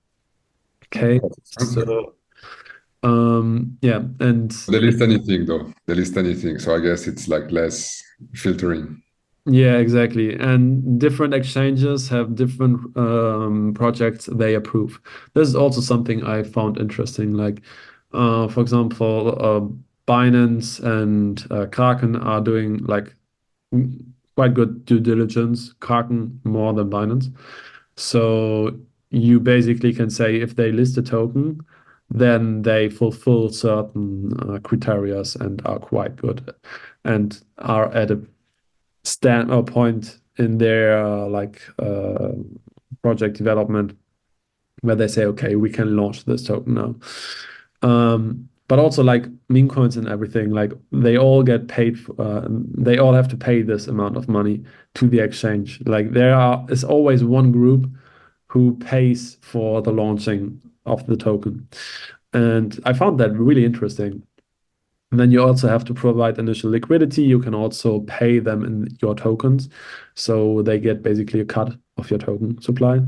That's expensive. So yeah, and They list anything though. They list anything. So I guess it's like less filtering. Yeah, exactly. And different exchanges have different projects they approve. This is also something I found interesting. Like, for example, Binance and Kraken are doing like quite good due diligence. Kraken more than Binance. So you basically can say if they list a token, then they fulfill certain criteria and are quite good and are at a stand or point in their project development where they say, okay, we can launch this token now. But also like meme coins and everything, like they all get paid, they all have to pay this amount of money to the exchange. Like is always one group who pays for the launching of the token. And I found that really interesting. And then you also have to provide initial liquidity. You can also pay them in your tokens. So they get basically a cut of your token supply.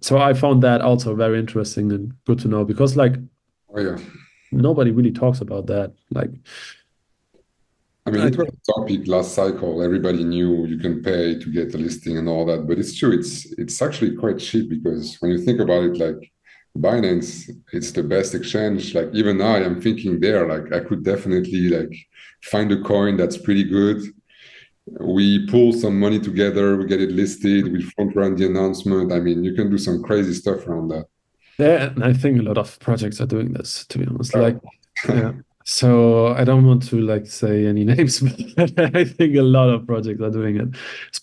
So I found that also very interesting and good to know because like Oh yeah. nobody really talks about that. Like I mean, I, it was a topic last cycle. Everybody knew you can pay to get a listing and all that, but it's true. It's actually quite cheap because when you think about it, like Binance, it's the best exchange. Like even now, I'm thinking there, like I could definitely like find a coin that's pretty good. We pull some money together, we get it listed, we front run the announcement. I mean, you can do some crazy stuff around that. yeah, and I think a lot of projects are doing this, to be honest. Like, Oh. yeah. So I don't want to like say any names, but I think a lot of projects are doing it,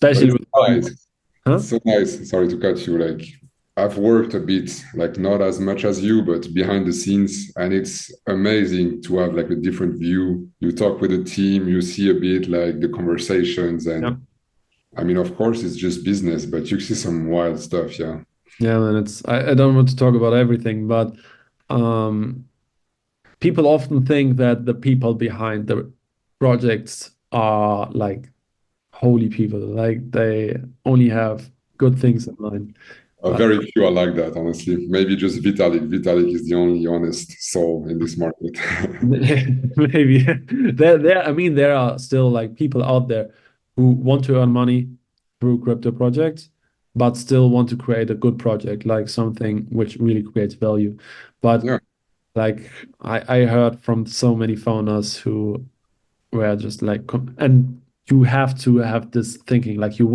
But especially it's with, nice. huh? It's so nice. Sorry to cut you. Like I've worked a bit, like not as much as you, but behind the scenes, and it's amazing to have like a different view. You talk with the team, you see a bit like the conversations, Yeah. and I mean, of course, it's just business, but you see some wild stuff. Yeah. Yeah, man, I don't want to talk about everything, but um people often think that the people behind the projects are like holy people, like they only have good things in mind. But Very few are like that, honestly. Maybe just Vitalik. Vitalik is the only honest soul in this market. maybe I mean, there are still like people out there who want to earn money through crypto projects, but still want to create a good project, like something which really creates value. But Yeah. like I heard from so many founders who were just like, and you have to have this thinking, like you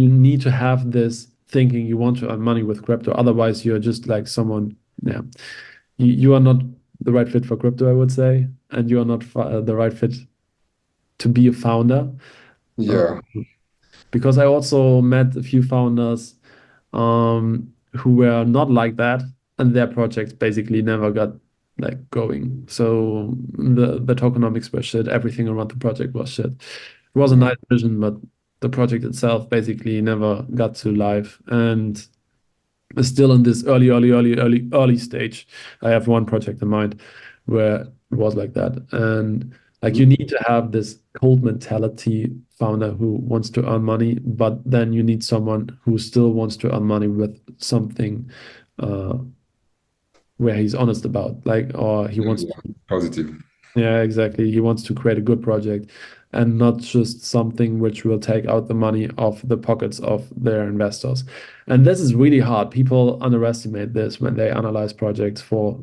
need to have this thinking you want to earn money with crypto. Otherwise, you're just like someone, yeah, you are not the right fit for crypto, I would say, and you are not the right fit to be a founder. Uh, Yeah. because I also met a few founders who were not like that, and their projects basically never got like going. So the tokenomics were shit. Everything around the project was shit. It was a Yeah. nice vision, but the project itself basically never got to life and is still in this early stage. I have one project in mind where it was like that. And like you Mhm. need to have this cold mentality founder who wants to earn money, but then you need someone who still wants to earn money with something uh, where he's honest about, like, or he Yeah, wants yeah. Positive. yeah, exactly. He wants to create a good project and not just something which will take out the money off the pockets of their investors. And this is really hard. People underestimate this when they analyze projects for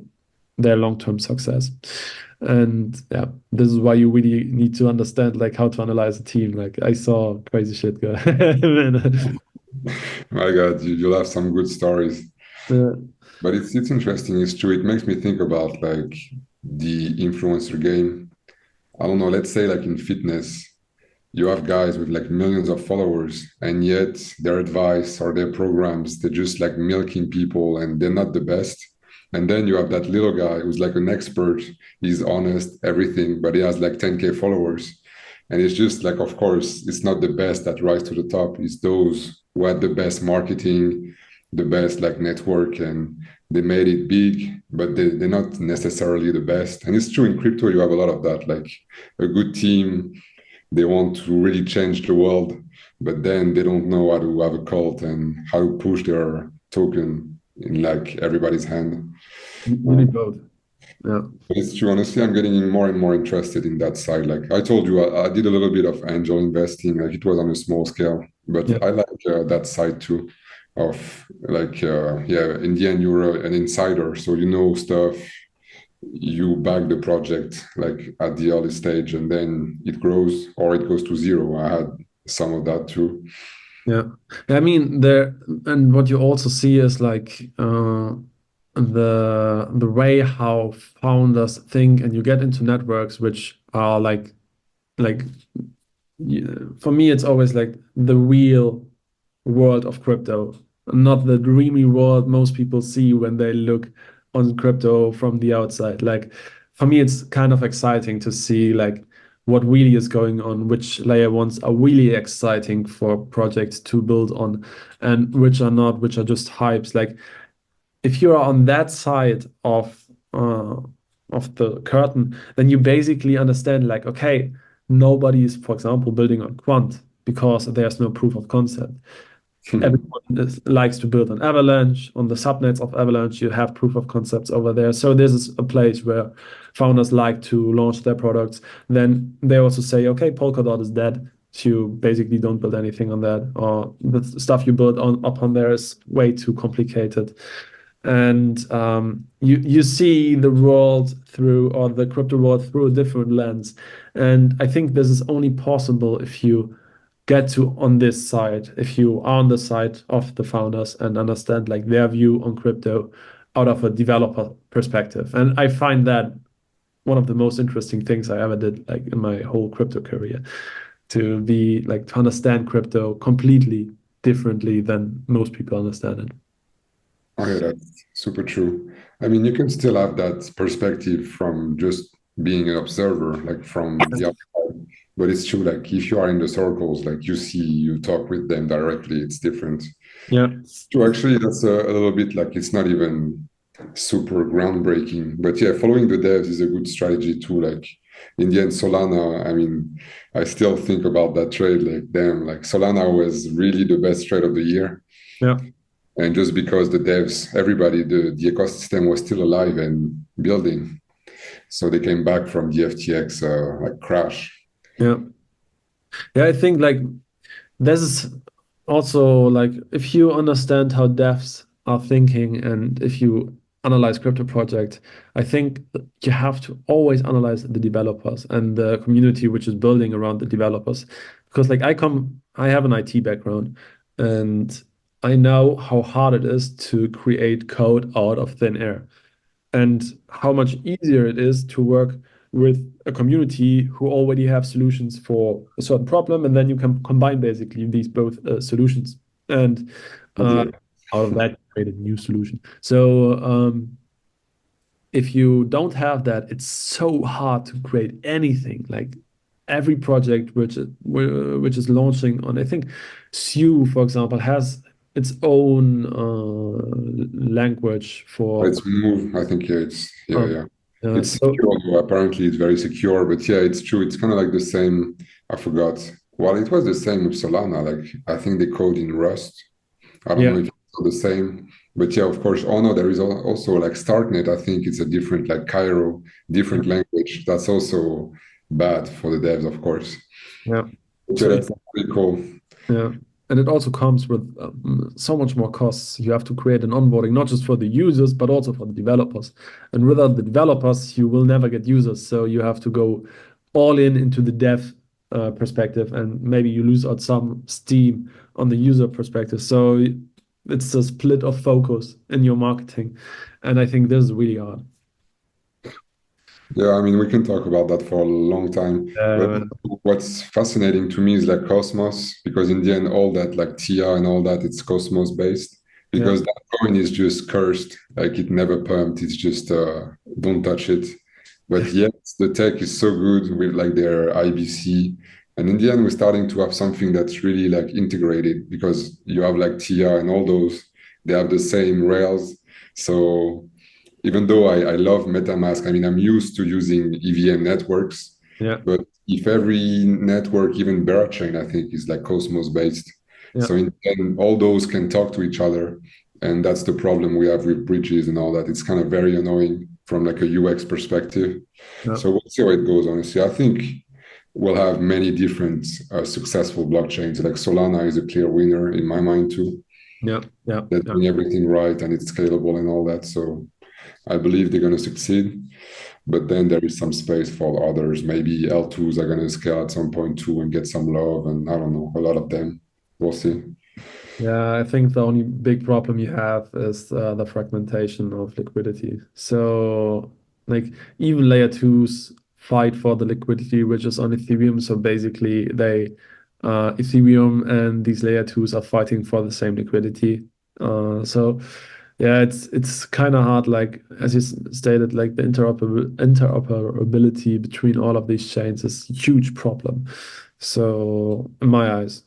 their long-term success. And yeah, this is why you really need to understand like how to analyze a team. Like I saw crazy shit go. My God, you'll have some good stories. Yeah, But it's interesting. It's true. It makes me think about like the influencer game. I don't know. Let's say like in fitness, you have guys with like millions of followers, and yet their advice or their programs, they're just like milking people, and they're not the best. And then you have that little guy who's like an expert. He's honest, everything, but he has like 10K followers. And it's just like, of course, it's not the best that rise to the top. It's those who had the best marketing, the best like network, and they made it big, but they're not necessarily the best. And it's true in crypto, you have a lot of that, like a good team, they want to really change the world, but then they don't know how to have a cult and how to push their token in like everybody's hand. you Um, need both. Yeah. It's true. Honestly, I'm getting more and more interested in that side. Like I told you, I did a little bit of angel investing. Like it was on a small scale, but Yeah. I like that side too. Of like, yeah, in the end, you're an insider, so you know stuff. You back the project like at the early stage, and then it grows or it goes to zero. I had some of that too. Yeah. I mean, there, and what you also see is like the way how founders think, and you get into networks which are like for me, it's always like the real world of crypto, not the dreamy world most people see when they look on crypto from the outside. Like for me, it's kind of exciting to see like what really is going on, which layer ones are really exciting for projects to build on, and which are not, which are just hypes. Like if you are on that side of the curtain, then you basically understand like, okay, nobody is, for example, building on quant because there's no proof of concept. Everyone likes to build on Avalanche. On the subnets of Avalanche, you have proof of concepts over there. So this is a place where founders like to launch their products. Then they also say, okay, Polkadot is dead. So you basically don't build anything on that, or the stuff you build on upon there is way too complicated. And you see the world through, or the crypto world through a different lens. And I think this is only possible if you get to on this side, if you are on the side of the founders and understand like their view on crypto out of a developer perspective. And I find that one of the most interesting things I ever did like in my whole crypto career, to be like to understand crypto completely differently than most people understand it. Oh, yeah, that's super true. I mean, you can still have that perspective from just being an observer, like from the outside. But it's true, like if you are in the circles, like you see, you talk with them directly, it's different. Yeah, So actually, that's a little bit like it's not even super groundbreaking. But yeah, following the devs is a good strategy too. Like in the end, Solana, I mean, I still think about that trade, like damn, like Solana was really the best trade of the year. yeah, And just because the devs, everybody, the ecosystem was still alive and building. So they came back from the FTX like crash. yeah. Yeah, I think like this is also like if you understand how devs are thinking and if you analyze crypto project, I think you have to always analyze the developers and the community which is building around the developers. Because like I have an IT background and I know how hard it is to create code out of thin air and how much easier it is to work with a community who already have solutions for a certain problem, and then you can combine basically these both solutions, and uh, Totally. out of that create a new solution. So if you don't have that, it's so hard to create anything. Like every project which is launching on, I think Sue, for example, has its own language for It's move. I think yeah, it's yeah, um, yeah. It's so secure. Though. Apparently, it's very secure. But yeah, it's true. It's kind of like the same. I forgot. Well, it was the same with Solana. Like I think they code in Rust. I don't yeah, know if it's the same. But yeah, of course. Oh no, there is also like Starknet. I think it's a different like Cairo, yeah, different language. That's also bad for the devs, of course. yeah. But yeah, So that's pretty cool. yeah, and it also comes with so much more costs. You have to create an onboarding not just for the users but also for the developers. And without the developers, you will never get users. So you have to go all in into the dev perspective, and maybe you lose out some steam on the user perspective. So it's a split of focus in your marketing, and I think this is really hard. Yeah, I mean, we can talk about that for a long time. But Uh, what's fascinating to me is like Cosmos, because in the end, all that like TIA and all that, it's Cosmos based. yeah, Because that coin is just cursed, like it never pumped. It's just don't touch it. But yet the tech is so good with like their IBC. And in the end, we're starting to have something that's really like integrated because you have like TIA and all those, they have the same rails. So even though I love MetaMask, I mean, I'm used to using EVM networks, yeah, but if every network, even Berachain, I think, is like Cosmos based. yeah. So all those can talk to each other. And that's the problem we have with bridges and all that. It's kind of very annoying. from like a UX perspective. Yeah. So we'll see how it goes. Honestly, I think we'll have many different successful blockchains. Like Solana is a clear winner in my mind too. Yeah. Yeah. They're Yeah. doing everything right and it's scalable and all that. So I believe they're going to succeed. But then there is some space for others. Maybe L2s are going to scale at some point too and get some love. And I don't know, a lot of them. We'll see. Yeah, I think the only big problem you have is the fragmentation of liquidity. So, like, even layer twos fight for the liquidity, which is on Ethereum. So basically, Ethereum and these layer twos are fighting for the same liquidity. So, yeah, it's kind of hard. Like as you stated, like the interoperability between all of these chains is a huge problem. So, in my eyes.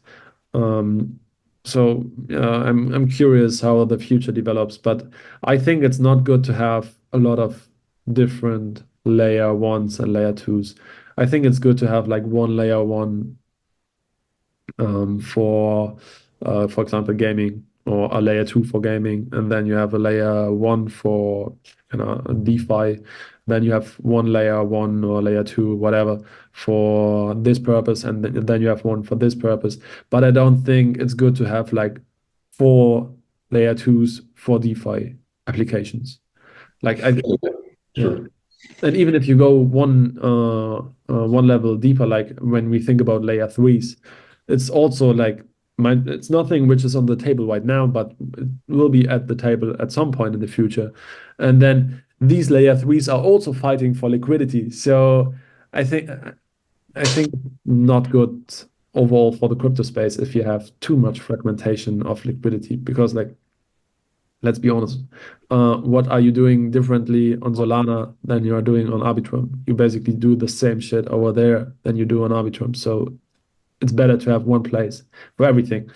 Um, so I'm curious how the future develops, but I think it's not good to have a lot of different layer ones and layer twos. I think it's good to have like one layer one for example, gaming, or a layer two for gaming, and then you have a layer one for DeFi. Then you have one layer one or layer two, whatever, for this purpose, and then you have one for this purpose. But I don't think it's good to have like four layer twos for DeFi applications. Like I yeah. Sure. And even if you go one level deeper, like when we think about layer threes, it's also like it's nothing which is on the table right now, but it will be at the table at some point in the future. And then these layer threes are also fighting for liquidity. So I think I think not good overall for the crypto space if you have too much fragmentation of liquidity, because like let's be honest. What are you doing differently on Solana than you are doing on Arbitrum? You basically do the same shit over there than you do on Arbitrum. So it's better to have one place for everything.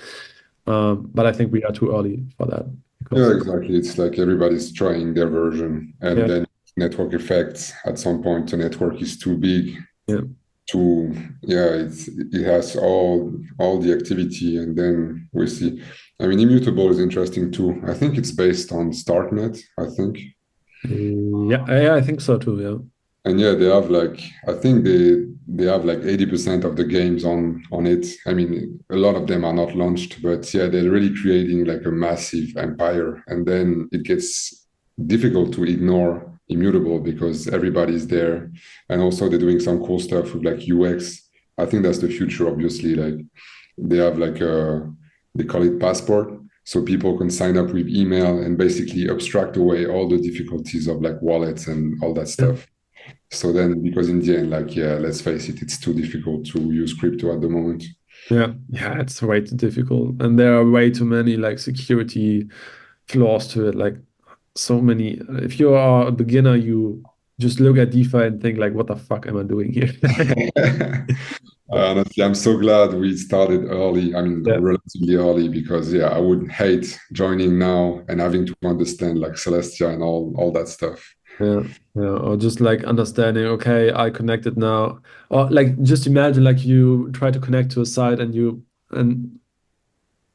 But I think we are too early for that Yeah, because exactly. It's like everybody's trying their version, and yeah, then network effects. At some point, the network is too big yeah, to, yeah, it has all the activity, and then we see. I mean, Immutable is interesting too. I think it's based on StarkNet, I think. yeah. I think so too. Yeah, And yeah, they have like, I think they have like 80% of the games on it. I mean, a lot of them are not launched, but yeah, they're really creating like a massive empire. And then it gets difficult to ignore Immutable because everybody's there. And also they're doing some cool stuff with like UX. I think that's the future, obviously. Like they have like they call it passport. So people can sign up with email and basically abstract away all the difficulties of like wallets and all that yeah, stuff. So then, because in the end, like, yeah, let's face it, it's too difficult to use crypto at the moment. yeah, yeah. It's way too difficult, and there are way too many like security flaws to it. Like so many. If you are a beginner, you just look at DeFi and think like, what the fuck am I doing here? Honestly, I'm so glad we started early. I mean, Yeah, relatively early, because yeah, I would hate joining now and having to understand like Celestia and all that stuff. yeah, yeah. Or just like understanding, okay, I connected now. Or like just imagine like you try to connect to a site and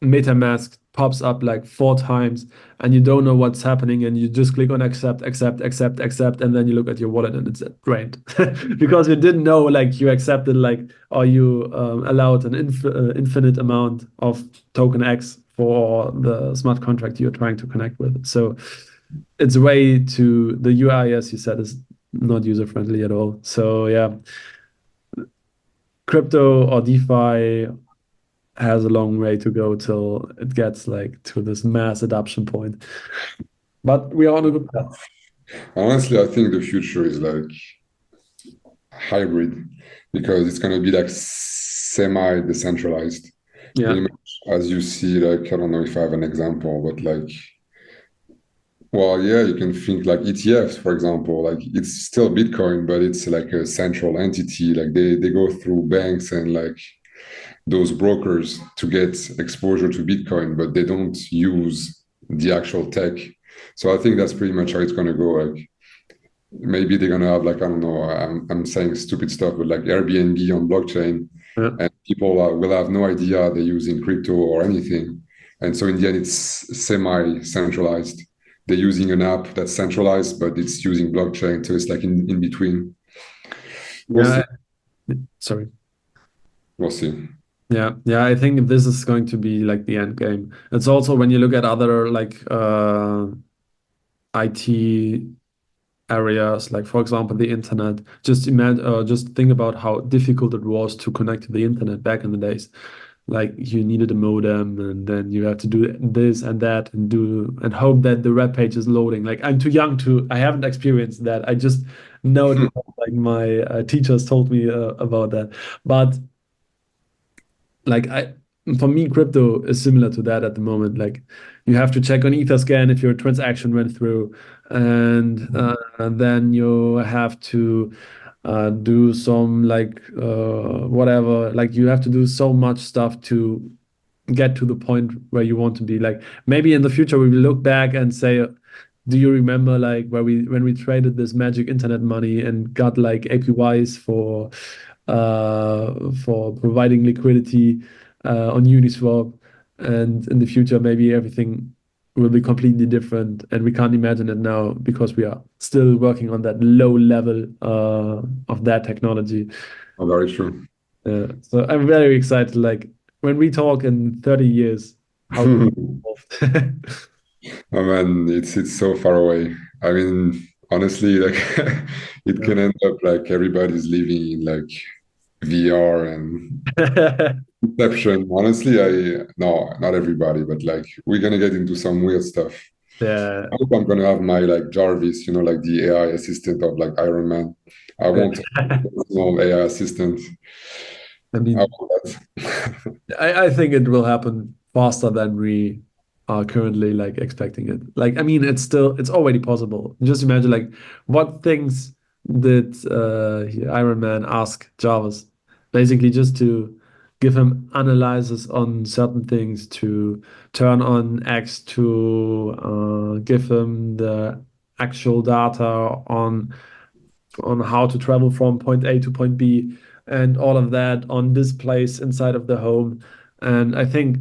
MetaMask pops up like four times and you don't know what's happening and you just click on accept, accept, accept, accept, and then you look at your wallet and it's drained because you didn't know like you accepted like or you allowed an infinite amount of token X for the smart contract you're trying to connect with. So it's way to the UI, as you said, is not user friendly at all. So yeah, crypto or DeFi has a long way to go till it gets like to this mass adoption point. But we are on a good path. Honestly, I think the future is like hybrid, because it's going to be like semi-decentralized, Yeah, pretty much as you see. Like, I don't know if I have an example, but like, well, yeah, you can think like ETFs, for example. Like it's still Bitcoin, but it's like a central entity. Like they go through banks and like those brokers to get exposure to Bitcoin, but they don't use the actual tech. So I think that's pretty much how it's gonna go. Like maybe they're gonna have like, I don't know, I'm saying stupid stuff, but like Airbnb on blockchain, yeah, and people will have no idea they're using crypto or anything. And so in the end, it's semi-centralized. they're using an app that's centralized, but it's using blockchain, so it's like in between. We'll Yeah, see. sorry. We'll see. Yeah, I think this is going to be like the end game. It's also when you look at other like IT areas, like for example the internet. Just imagine, just think about how difficult it was to connect to the internet back in the days. Like you needed a modem, and then you have to do this and that, and do and hope that the web page is loading. Like I'm too young to, I haven't experienced that. I just know it because like my teachers told me about that. But like for me, crypto is similar to that at the moment. Like you have to check on Etherscan if your transaction went through, and then you have to do some like whatever. Like you have to do so much stuff to get to the point where you want to be. Like maybe in the future we will look back and say, do you remember like where we when we traded this magic internet money and got like APYs for providing liquidity on Uniswap, and in the future maybe everything will be completely different, and we can't imagine it now because we are still working on that low level of that technology. Oh, very true. So I'm very excited. Like when we talk in 30 years, how it evolved. Oh man, it's so far away. I mean, honestly, like it can end up like everybody's living in like VR and Yeah. perception. Honestly, I no, not everybody, but like we're gonna get into some weird stuff. Yeah. I hope I'm gonna have my like Jarvis, like the AI assistant of like Iron Man. I want a personal AI assistant. I I mean, want that. I think it will happen faster than we are currently like expecting it. Like, I mean, it's already possible. Just imagine like what things did Iron Man ask Jarvis? Basically just to give him analysis on certain things, to turn on X, to give him the actual data on how to travel from point A to point B, and all of that on displays inside of the home. And I think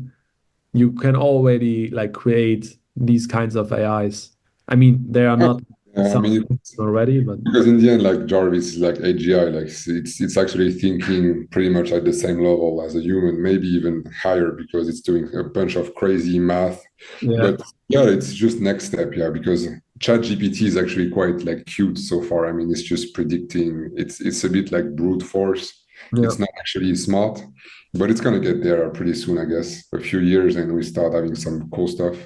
you can already like create these kinds of AIs. I mean, they are not Yeah, I some mean, already, but because in the end, like Jarvis is like AGI, like it's actually thinking pretty much at the same level as a human, maybe even higher because it's doing a bunch of crazy math. yeah, But yeah, it's just next step, yeah, because ChatGPT is actually quite like cute so far. I mean, it's just predicting. It's a bit like brute force. yeah. It's not actually smart, but it's gonna get there pretty soon, I guess. A few years, and we start having some cool stuff.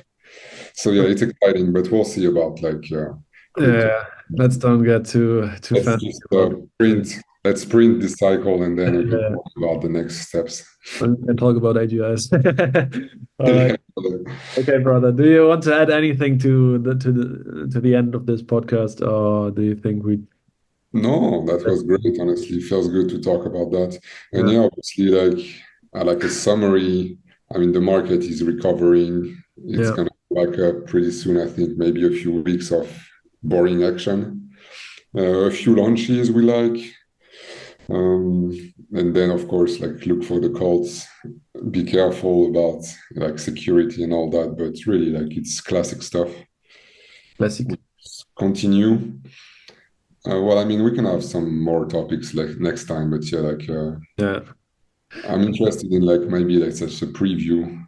So yeah, it's exciting, but we'll see about like crypto. Yeah, let's don't get too Let's fancy just about it. let's print this cycle and then we can Yeah, talk about the next steps. and talk about AGIs. All right. Okay, brother. Do you want to add anything to the end of this podcast, or do you think we? No, that was great. Honestly, feels good to talk about that. And Yeah, yeah, obviously, like a summary. I mean, the market is recovering. It's yeah, gonna back up pretty soon. I think maybe a few weeks of boring action, a few launches we like, um, and then of course, like look for the calls. Be careful about like security and all that, but really, like it's classic stuff. classic. Continue. Well, I mean, we can have some more topics like next time, but yeah, Yeah, I'm interested in like maybe like such a preview.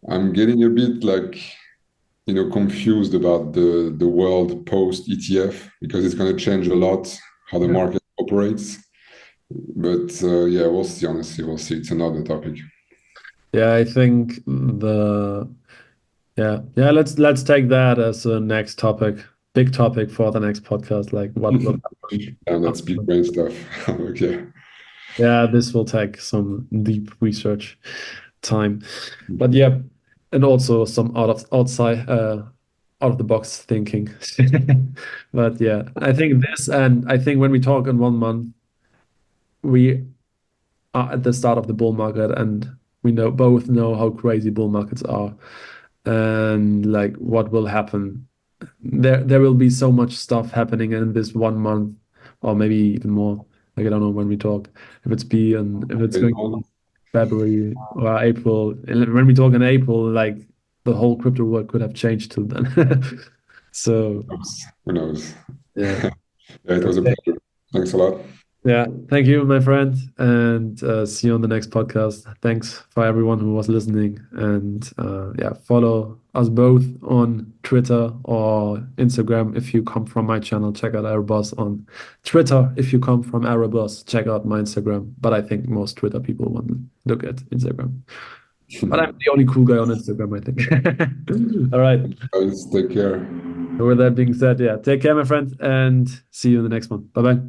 I'm getting a bit like confused about the world post ETF because it's going to change a lot how the yeah, market operates. But yeah, we'll see. Honestly, we'll see. It's another topic. yeah. I think the yeah. Let's take that as a next topic, big topic for the next podcast. Like what will happen? And that's big brain stuff. Okay. Yeah, this will take some deep research time, but yeah, and also some out of the box thinking. But yeah, I think this, and I think when we talk in 1 month, we are at the start of the bull market, and we both know how crazy bull markets are, and like what will happen. There will be so much stuff happening in this 1 month, or maybe even more. Like I don't know when we talk, if it's Wait going to on. be February or April. And when we talk in April, like the whole crypto world could have changed till then. So Who knows? yeah. Yeah, it was a Okay. pleasure. Thanks a lot. Yeah, thank you, my friend, and see you on the next podcast. Thanks for everyone who was listening, and yeah, follow us both on Twitter or Instagram. If you come from my channel, check out Airboss on Twitter. If you come from Airboss, check out my Instagram. But I think most Twitter people want to look at Instagram. But I'm the only cool guy on Instagram, I think. All right. Guys, take care. With that being said, yeah, take care, my friend, and see you in the next one. Bye bye.